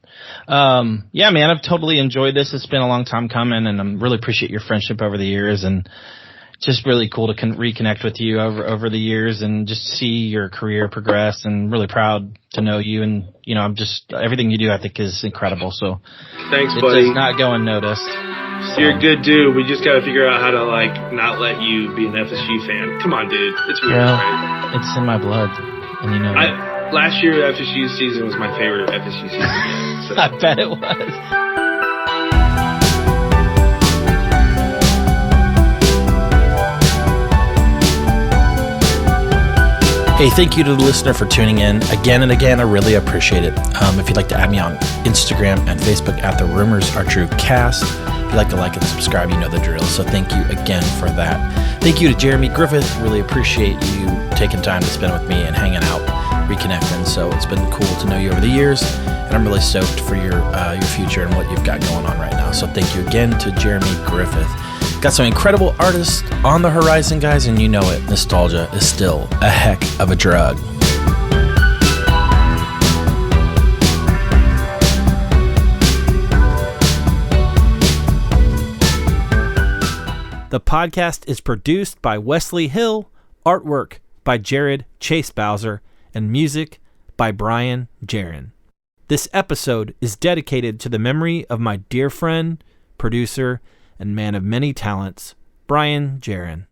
Yeah, man, I've totally enjoyed this. It's been a long time coming, and I really appreciate your friendship over the years, and just really cool to reconnect with you over the years and just see your career progress, and really proud to know you. And, I'm just, everything you do, I think, is incredible. So thanks, it buddy. does not go unnoticed. So. You're a good dude. We just got to figure out how to, not let you be an FSU fan. Come on, dude. It's weird, right? It's in my blood, and last year, FSU season was my favorite FSU season yet. So. I bet it was. Hey, thank you to the listener for tuning in again and again. I really appreciate it. If you'd like to add me on Instagram and Facebook at The Rumors Are True Cast, If you like and subscribe, you know the drill. So thank you again for that. Thank you to Jeremy Griffith. Really appreciate you taking time to spend with me and hanging out, reconnecting. So it's been cool to know you over the years, and I'm really stoked for your future and what you've got going on right now. So thank you again to Jeremy Griffith. Got some incredible artists on the horizon, guys, and you know it. Nostalgia is still a heck of a drug. The podcast is produced by Wesley Hill, artwork by Jared Chase Bowser, and music by Brian Jaron. This episode is dedicated to the memory of my dear friend, producer, and man of many talents, Brian Jaron.